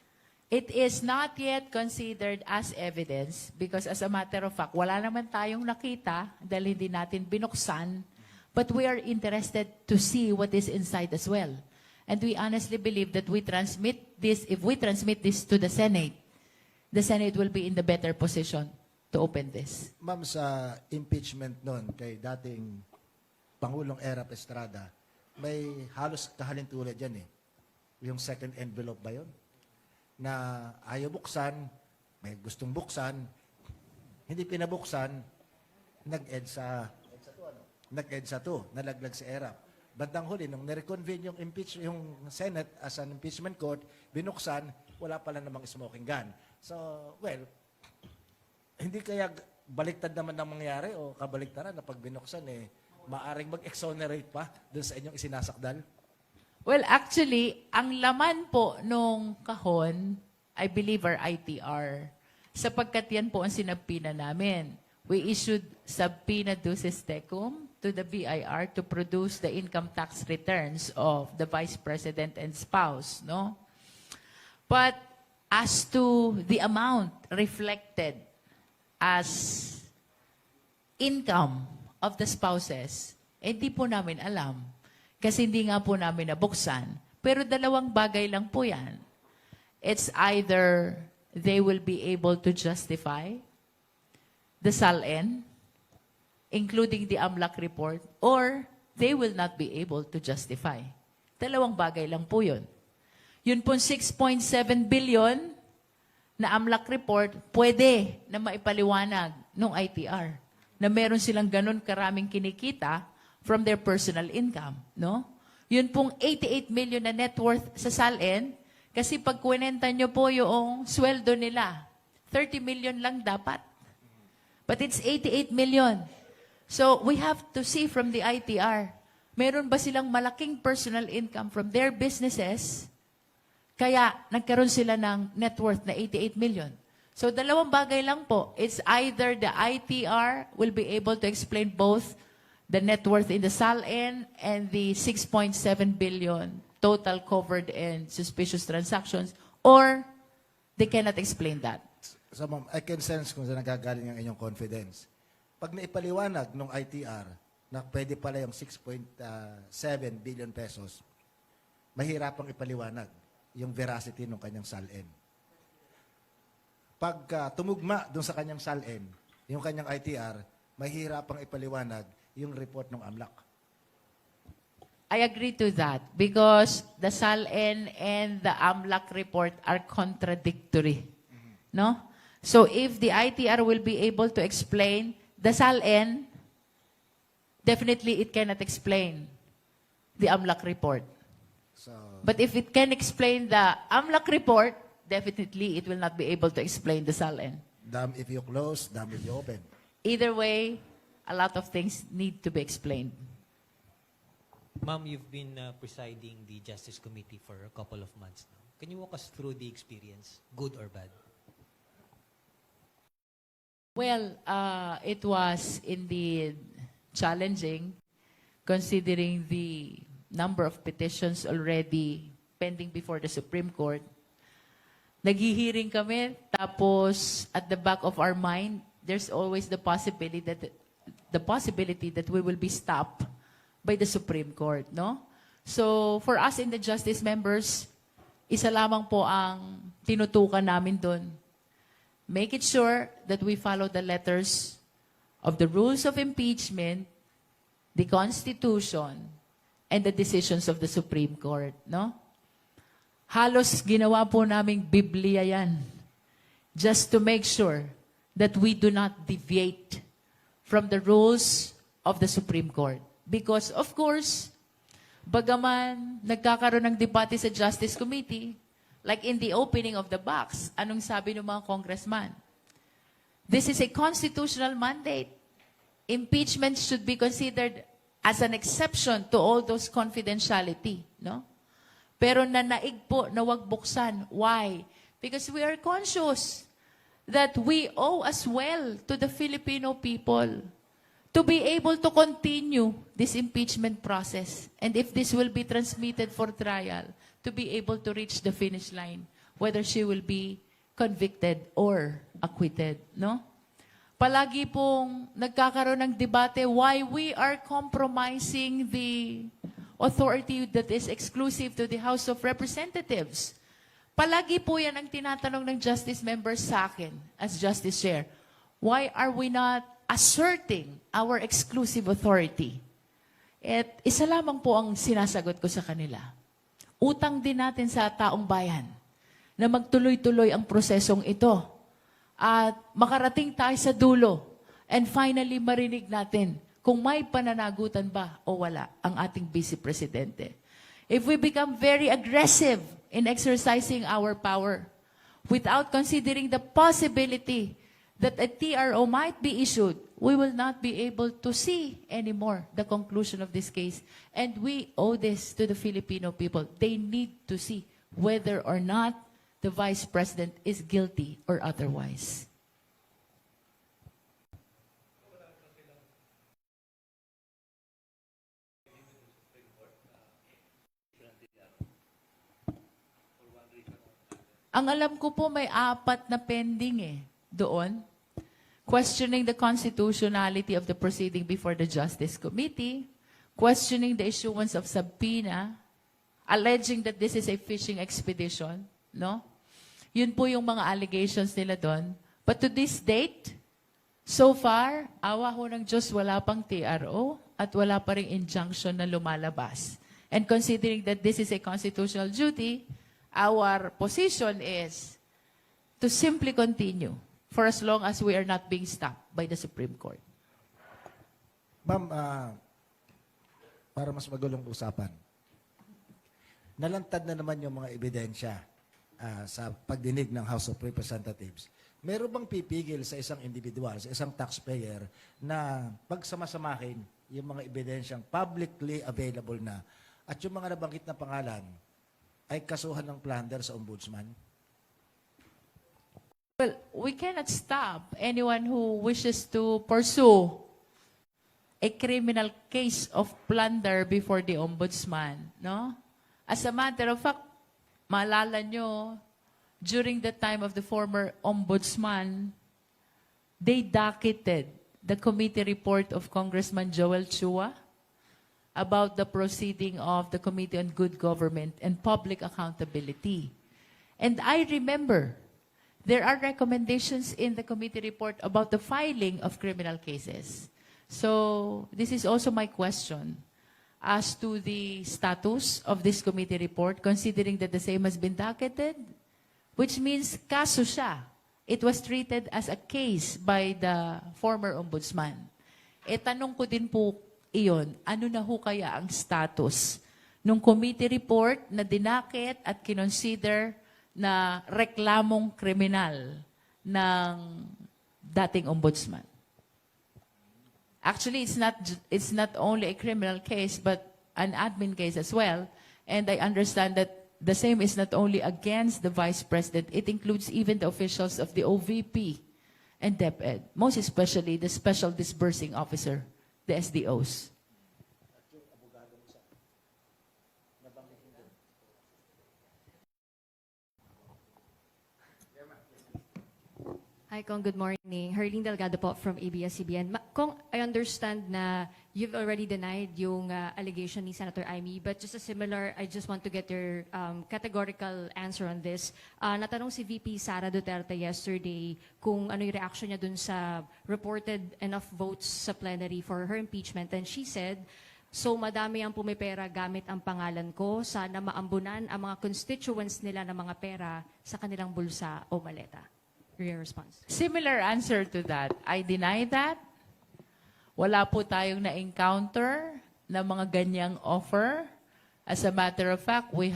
It is not yet considered as evidence because as a matter of fact, wala naman tayong nakita dahil hindi natin binuksan, but we are interested to see what is inside as well. And we honestly believe that if we transmit this to the Senate will be in the better position to open this. Ma'am, sa impeachment nun kay dating Pangulong Erap Estrada, may halos kahalintulad yan eh. Yung second envelope ba yun? Na ayaw buksan, may gustong buksan, hindi pinabuksan, nag-EDSA 2, nalaglag si Erap. Bandang huli, nung nireconvene yung Senate as an impeachment court, binuksan, wala pala namang smoking gun. So, well, hindi kaya baliktad naman ang mangyari o kabaliktaran na pag binuksan, maaring mag-exonerate pa dun sa inyong isinasakdal? Well, actually, ang laman po nung kahon, I believe are ITR. Sapagkat yan po ang sinabpina namin. We issued subpoena duces tecum to the BIR to produce the income tax returns of the Vice President and spouse, no? But as to the amount reflected as income of the spouses, hindi po namin alam. Kasi hindi nga po namin nabuksan. Pero dalawang bagay lang po yan. It's either they will be able to justify the SALN, including the AMLAC report, or they will not be able to justify. Dalawang bagay lang po yun. Yun pong 6.7 billion na AMLAC report, pwede na maipaliwanag ng ITR na meron silang ganun karaming kinikita from their personal income, no? Yun pong 88 million na net worth sa SALN, kasi pag kwenta nyo po yung sweldo nila, 30 million lang dapat. But it's 88 million. So we have to see from the ITR, meron ba silang malaking personal income from their businesses, kaya nagkaroon sila ng net worth na 88 million. So dalawang bagay lang po. It's either the ITR will be able to explain both the net worth in the SALN and the 6.7 billion total covered in suspicious transactions, or they cannot explain that. So, ma'am, I can sense kung saan nagagaling ang inyong confidence. Pag naipaliwanag ng ITR na pwede pala yung 6.7 billion pesos, mahirapang ipaliwanag yung veracity ng kanyang SALN. Pag tumugma dun sa kanyang SALN, yung kanyang ITR, mahirapang ipaliwanag yung report ng AMLAC. I agree to that because the SALN and the AMLAC report are contradictory. No? So if the ITR will be able to explain the SALN, definitely it cannot explain the AMLAC report. So, But if it can explain the AMLAC report, definitely it will not be able to explain the SALN. damn if you close, damn if you open. Either way, a lot of things need to be explained. Ma'am, you've been presiding the Justice Committee for a couple of months now. Can you walk us through the experience, good or bad? Well, it was indeed challenging considering the number of petitions already pending before the Supreme Court. Naghihiring kami, tapos at the back of our mind, there's always the possibility that we will be stopped by the Supreme Court, no? So, for us in the Justice members, isa lamang po ang tinutukan namin doon. Make it sure that we follow the letters of the rules of impeachment, the Constitution, and the decisions of the Supreme Court, no? Halos ginawa po naming Biblia yan. Just to make sure that we do not deviate from the rules of the Supreme Court. Because, of course, bagaman nagkakaroon ng debate sa Justice Committee, like in the opening of the box, anong sabi ng mga congressman? This is a constitutional mandate. Impeachment should be considered as an exception to all those confidentiality, no? Pero nanaig po na wag buksan. Why? Because we are conscious that we owe as well to the Filipino people to be able to continue this impeachment process. And if this will be transmitted for trial, to be able to reach the finish line, whether she will be convicted or acquitted, no? Palagi pong nagkakaroon ng debate why we are compromising the authority that is exclusive to the House of Representatives. Palagi po yan ang tinatanong ng Justice members sa akin as Justice Chair. Why are we not asserting our exclusive authority? At isa lamang po ang sinasagot ko sa kanila. Utang din natin sa taong bayan na magtuloy-tuloy ang prosesong ito at makarating tayo sa dulo and finally marinig natin kung may pananagutan ba o wala ang ating Vice Presidente. If we become very aggressive in exercising our power without considering the possibility that a TRO might be issued, we will not be able to see anymore the conclusion of this case. And we owe this to the Filipino people. They need to see whether or not the Vice President is guilty or otherwise. Ang alam ko po may 4 na pending doon. Questioning the constitutionality of the proceeding before the Justice Committee, questioning the issuance of subpoena, alleging that this is a fishing expedition, no? Yun po yung mga allegations nila doon. But to this date, so far, awa ho ng Diyos, wala pang TRO at wala pa ring injunction na lumalabas. And considering that this is a constitutional duty, our position is to simply continue for as long as we are not being stopped by the Supreme Court. Ma'am, para mas magulong usapan, nalantad na naman yung mga ebidensya sa pagdinig ng House of Representatives. Meron bang pipigil sa isang individual, sa isang taxpayer, na pagsamasamahin yung mga ebidensyang publicly available na at yung mga nabanggit na pangalan ay kasuhan ng plunder sa ombudsman? Well, we cannot stop anyone who wishes to pursue a criminal case of plunder before the ombudsman, no? As a matter of fact, maalala nyo, during the time of the former ombudsman, they docketed the committee report of Congressman Joel Chua about the proceeding of the Committee on Good Government and Public Accountability. And I remember, there are recommendations in the committee report about the filing of criminal cases. So, this is also my question. as to the status of this committee report, considering that the same has been docketed, which means kaso siya. It was treated as a case by the former ombudsman. E tanong ko din po iyon, ano na ho kaya ang status ng committee report na dinakit at kinonsider na reklamong kriminal ng dating ombudsman? Actually, it's not only a criminal case, but an admin case as well. And I understand that the same is not only against the Vice President, it includes even the officials of the OVP and DepEd, most especially the Special Disbursing Officer, the SDOs. Hi, Kong. Good morning. Herlene Delgado po from ABS-CBN. Kong, I understand na you've already denied yung allegation ni Senator Amy, but just a similar, I just want to get your categorical answer on this. Natanong si VP Sara Duterte yesterday kung ano yung reaction niya dun sa reported enough votes sa plenary for her impeachment, and she said, so madami ang pumipera gamit ang pangalan ko, sana maambunan ang mga constituents nila ng mga pera sa kanilang bulsa o maleta. Your response. Similar answer to that. I deny that. Wala po tayong na-encounter na mga ganyang offer. As a matter of fact, we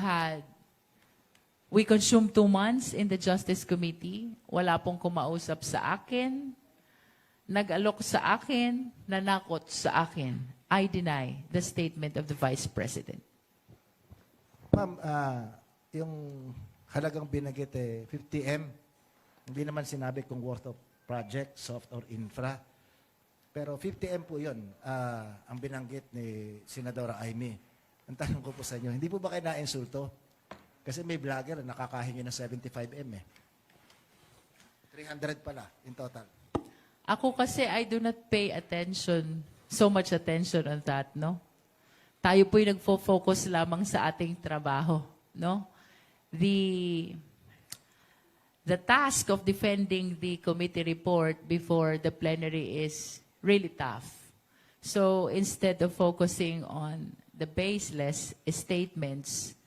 consumed 2 months in the Justice Committee. Wala pong kumausap sa akin, nag-alok sa akin, nanakot sa akin. I deny the statement of the Vice President. Ma'am, yung halagang binanggit 50M, hindi naman sinabi kung worth of project, soft or infra. Pero 50M po yun, ang binanggit ni Senadora Amy. Ang tanong ko po sa inyo, hindi po ba kayo na-insulto? Kasi may vlogger na nakakahingi ng 75M eh. 300 pala in total. Ako kasi, I do not pay attention, so much attention on that, no? Tayo po'y nagfo-focus lamang sa ating trabaho, no? The task of defending the committee report before the plenary is really tough. So instead of focusing on the baseless statements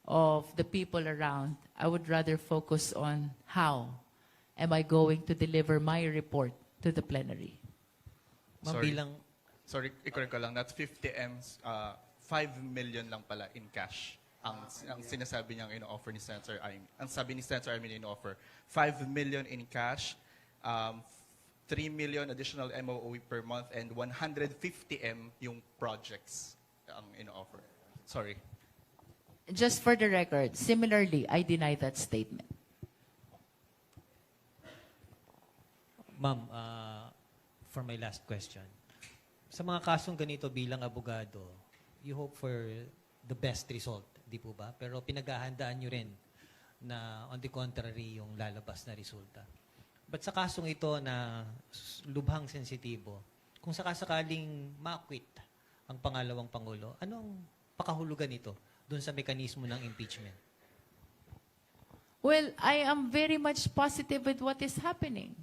of the people around, I would rather focus on how am I going to deliver my report to the plenary. Mabilang, Sorry, i-correct ko lang. That's 50M's, 5 million lang pala in cash. Ang sinasabi niyang ino-offer ni Senator Amy. Ang sabi ni Senator Amy na ino-offer, 5 million in cash, 3 million additional MOE per month, and 150M yung projects ang ino-offer. Sorry. Just for the record, similarly, I deny that statement. Ma'am, for my last question. Sa mga kasong ganito bilang abogado, you hope for the best result, di po ba? Pero pinaghahandaan nyo rin na on the contrary yung lalabas na resulta. But sa kasong ito na lubhang sensitibo, kung sakasakaling ma-acquit ang pangalawang Pangulo, anong pakahulugan nito doon sa mekanismo ng impeachment? Well, I am very much positive with what is happening.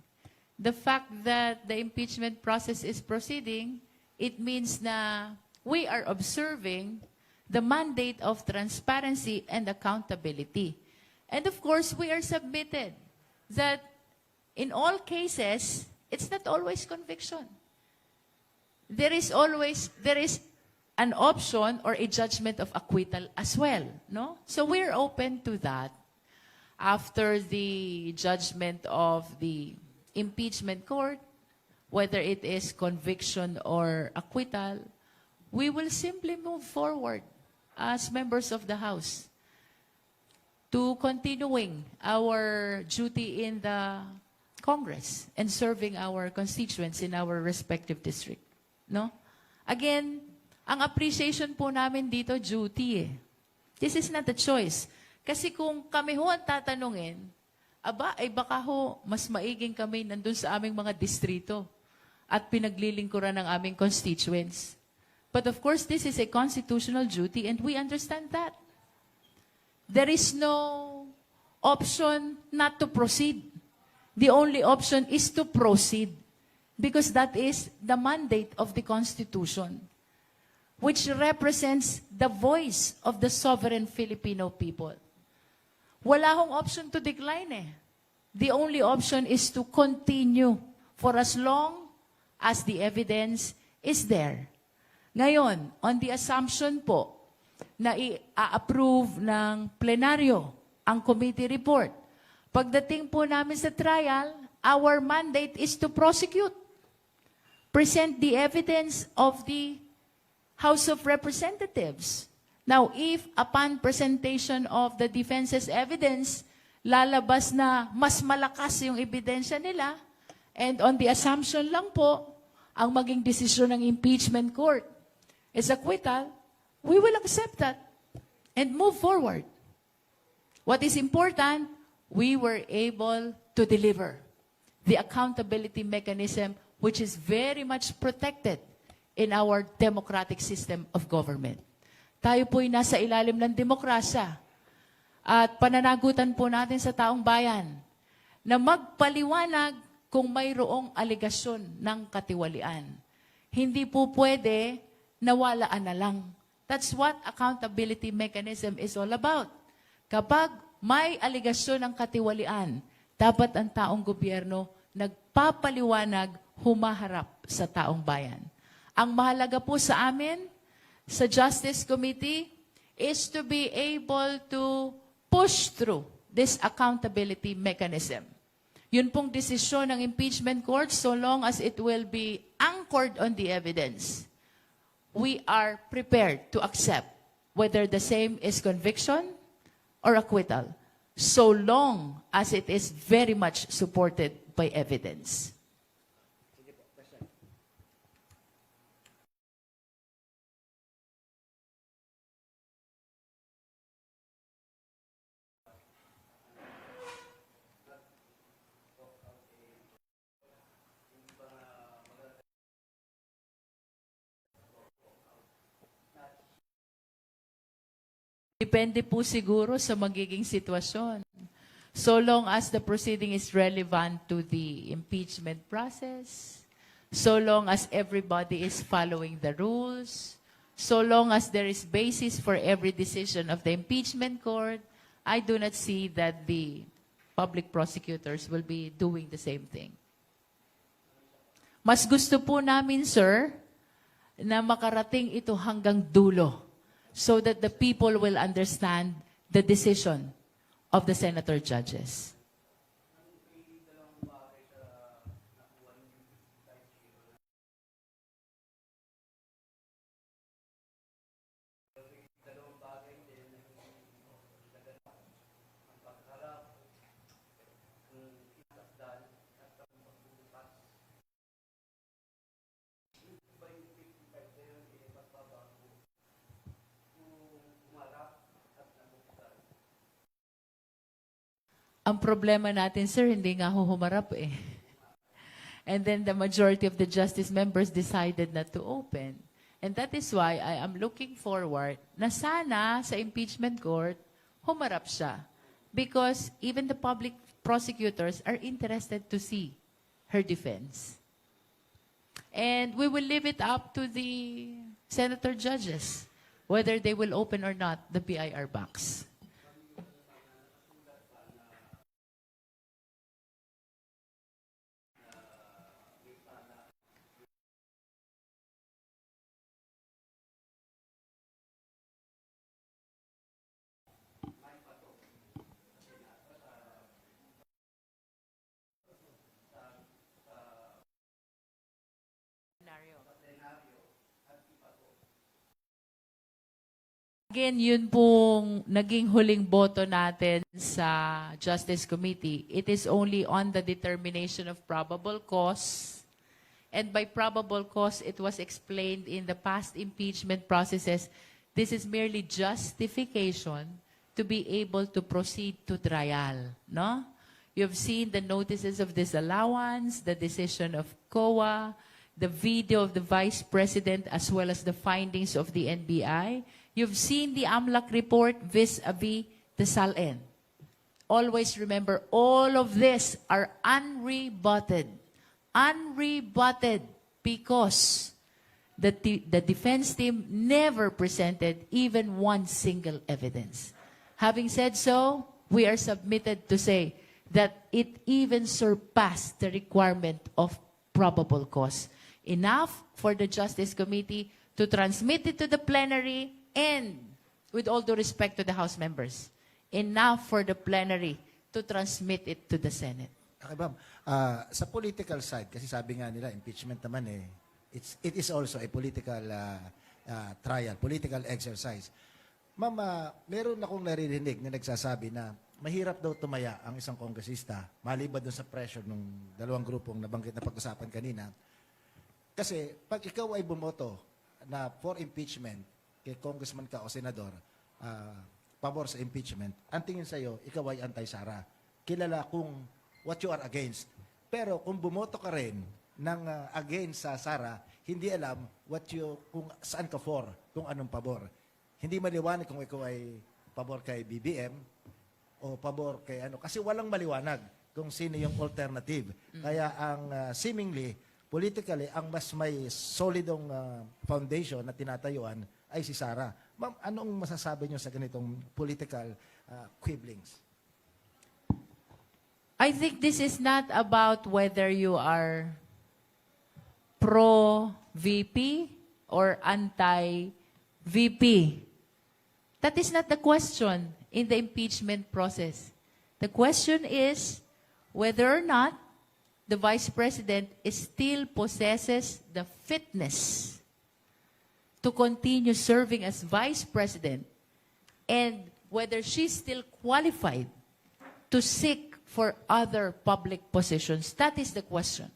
The fact that the impeachment process is proceeding, it means na we are observing the mandate of transparency and accountability. And of course, we are submitted that in all cases, it's not always conviction. There is an option or a judgment of acquittal as well, no? So we're open to that. After the judgment of the impeachment court, whether it is conviction or acquittal, we will simply move forward as members of the House to continuing our duty in the Congress and serving our constituents in our respective district. No? Again, ang appreciation po namin dito, duty eh. This is not a choice. Kasi kung kami ho ang tatanungin, aba, ay baka ho, mas maiging kami nandun sa aming mga distrito at pinaglilingkuran ng aming constituents. But of course, this is a constitutional duty and we understand that. There is no option not to proceed. The only option is to proceed because that is the mandate of the Constitution. which represents the voice of the sovereign Filipino people. Wala hong option to decline eh. The only option is to continue for as long as the evidence is there. Ngayon, on the assumption po na i-approve ng plenaryo ang committee report, pagdating po namin sa trial, our mandate is to prosecute. Present the evidence of the House of Representatives. Now, if upon presentation of the defense's evidence, lalabas na mas malakas yung ebidensya nila, and on the assumption lang po, ang maging desisyon ng impeachment court is acquittal, we will accept that and move forward. What is important, we were able to deliver the accountability mechanism which is very much protected in our democratic system of government. Tayo po'y nasa ilalim ng demokrasya at pananagutan po natin sa taong bayan na magpaliwanag kung mayroong aligasyon ng katiwalian. Hindi po pwede nawalaan na lang. That's what accountability mechanism is all about. Kapag may aligasyon ng katiwalian, dapat ang taong gobyerno nagpapaliwanag, humaharap sa taong bayan. Ang mahalaga po sa amin, sa Justice Committee, is to be able to push through this accountability mechanism. Yun pong desisyon ng impeachment court, so long as it will be anchored on the evidence, we are prepared to accept whether the same is conviction or acquittal, so long as it is very much supported by evidence. Depende po siguro sa magiging sitwasyon. So long as the proceeding is relevant to the impeachment process, so long as everybody is following the rules, so long as there is basis for every decision of the impeachment court, I do not see that the public prosecutors will be doing the same thing. Mas gusto po namin, sir, na makarating ito hanggang dulo, so that the people will understand the decision of the senator judges. Ang problema natin, sir, hindi nga humarap eh. And then the majority of the justice members decided not to open. And that is why I am looking forward na sana sa impeachment court, humarap siya. Because even the public prosecutors are interested to see her defense. And we will leave it up to the senator judges whether they will open or not the PIR box. Again, yun pong naging huling boto natin sa Justice Committee. It is only on the determination of probable cause. And by probable cause, it was explained in the past impeachment processes. This is merely justification to be able to proceed to trial. No? You've seen the notices of disallowance, the decision of COA, the video of the Vice President, as well as the findings of the NBI. You've seen the AMLAC report vis-a-vis the SALN. Always remember, all of this are unrebutted. Unrebutted because the defense team never presented even one single evidence. Having said so, we are submitted to say that it even surpassed the requirement of probable cause. Enough for the Justice Committee to transmit it to the plenary and, with all due respect to the House members, enough for the plenary to transmit it to the Senate. Okay, ma'am. Sa political side, kasi sabi nga nila, impeachment naman it is also a political trial, political exercise. Ma'am, meron akong naririnig na nagsasabi na mahirap daw tumaya ang isang kongresista, maliban doon sa pressure ng dalawang grupong nabanggit na pag-usapan kanina. Kasi pag ikaw ay bumoto na for impeachment, kay congressman ka o senador, pabor sa impeachment, ang tingin sa'yo, ikaw ay anti-Sara. Kilala kung what you are against. Pero kung bumoto ka rin ng against sa Sara, hindi alam kung saan ka for, kung anong pabor. Hindi maliwanag kung ikaw ay pabor kay BBM o pabor kay ano. Kasi walang maliwanag kung sino yung alternative. Kaya ang seemingly, politically, ang mas may solidong foundation na tinatayuan ay si Sara. Ma'am, anong masasabi niyo sa ganitong political quibblings? I think this is not about whether you are pro-VP or anti-VP. That is not the question in the impeachment process. The question is whether or not the Vice President still possesses the fitness to continue serving as Vice President and whether she's still qualified to seek for other public positions. That is the question.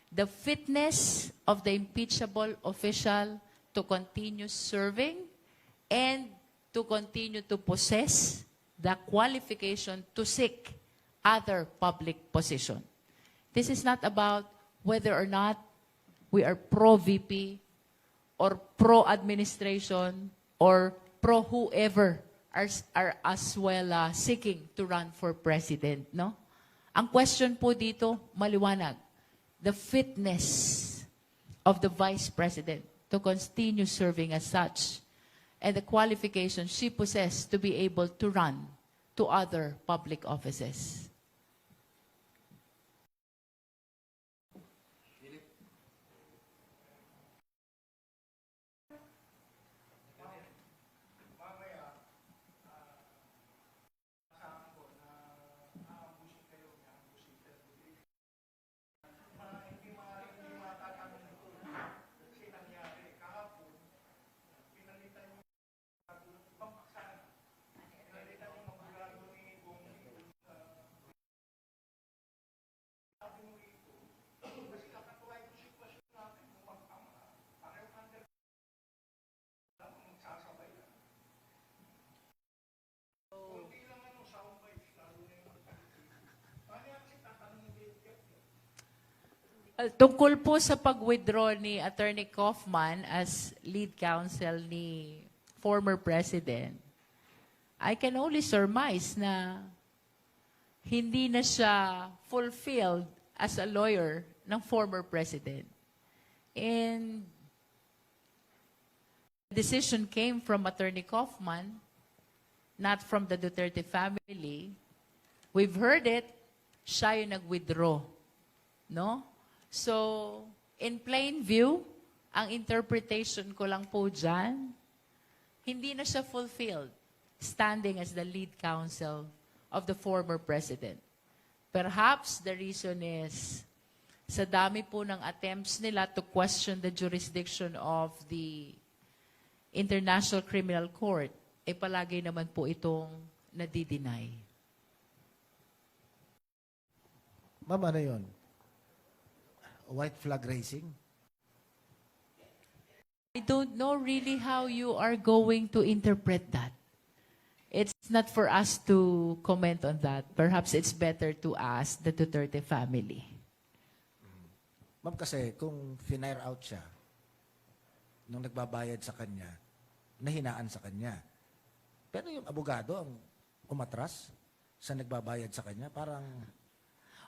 The fitness of the impeachable official to continue serving and to continue to possess the qualification to seek other public position. This is not about whether or not we are pro-VP or pro-administration or pro-whoever are as well seeking to run for president, no? Ang question po dito, maliwanag. The fitness of the Vice President to continue serving as such and the qualifications she possesses to be able to run to other public offices. Tungkol po sa pag-withdraw ni Attorney Kaufman as lead counsel ni former President, I can only surmise na hindi na siya fulfilled as a lawyer ng former President. And the decision came from Attorney Kaufman, not from the Duterte family. We've heard it, siya yung nag-withdraw. No? So, in plain view, ang interpretation ko lang po dyan, hindi na siya fulfilled, standing as the lead counsel of the former president. Perhaps the reason is, sa dami po ng attempts nila to question the jurisdiction of the International Criminal Court, eh palagi naman po itong nadi-deny. Ma'am, ano yun? White flag raising? I don't know really how you are going to interpret that. It's not for us to comment on that. Perhaps it's better to ask the Duterte family. Ma'am, kasi kung finire out siya, nung nagbabayad sa kanya, nahinaan sa kanya. Pero yung abogado ang umatras sa nagbabayad sa kanya, parang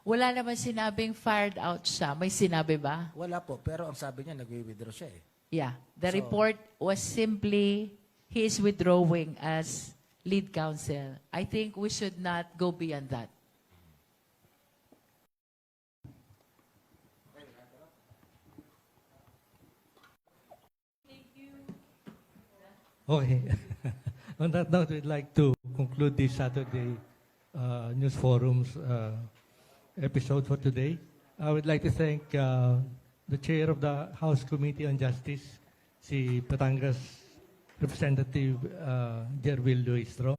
Wala naman sinabing fired out siya. May sinabi ba? wala po. Pero ang sabi niya, nag-withdraw siya eh. Yeah, the So- report was simply he is withdrawing as lead counsel. I think we should not go beyond that. Okay. On that note, we'd like to conclude this Saturday News Forum's episode for today. I would like to thank the chair of the House Committee on Justice, si Batangas Representative Jervil Luistro,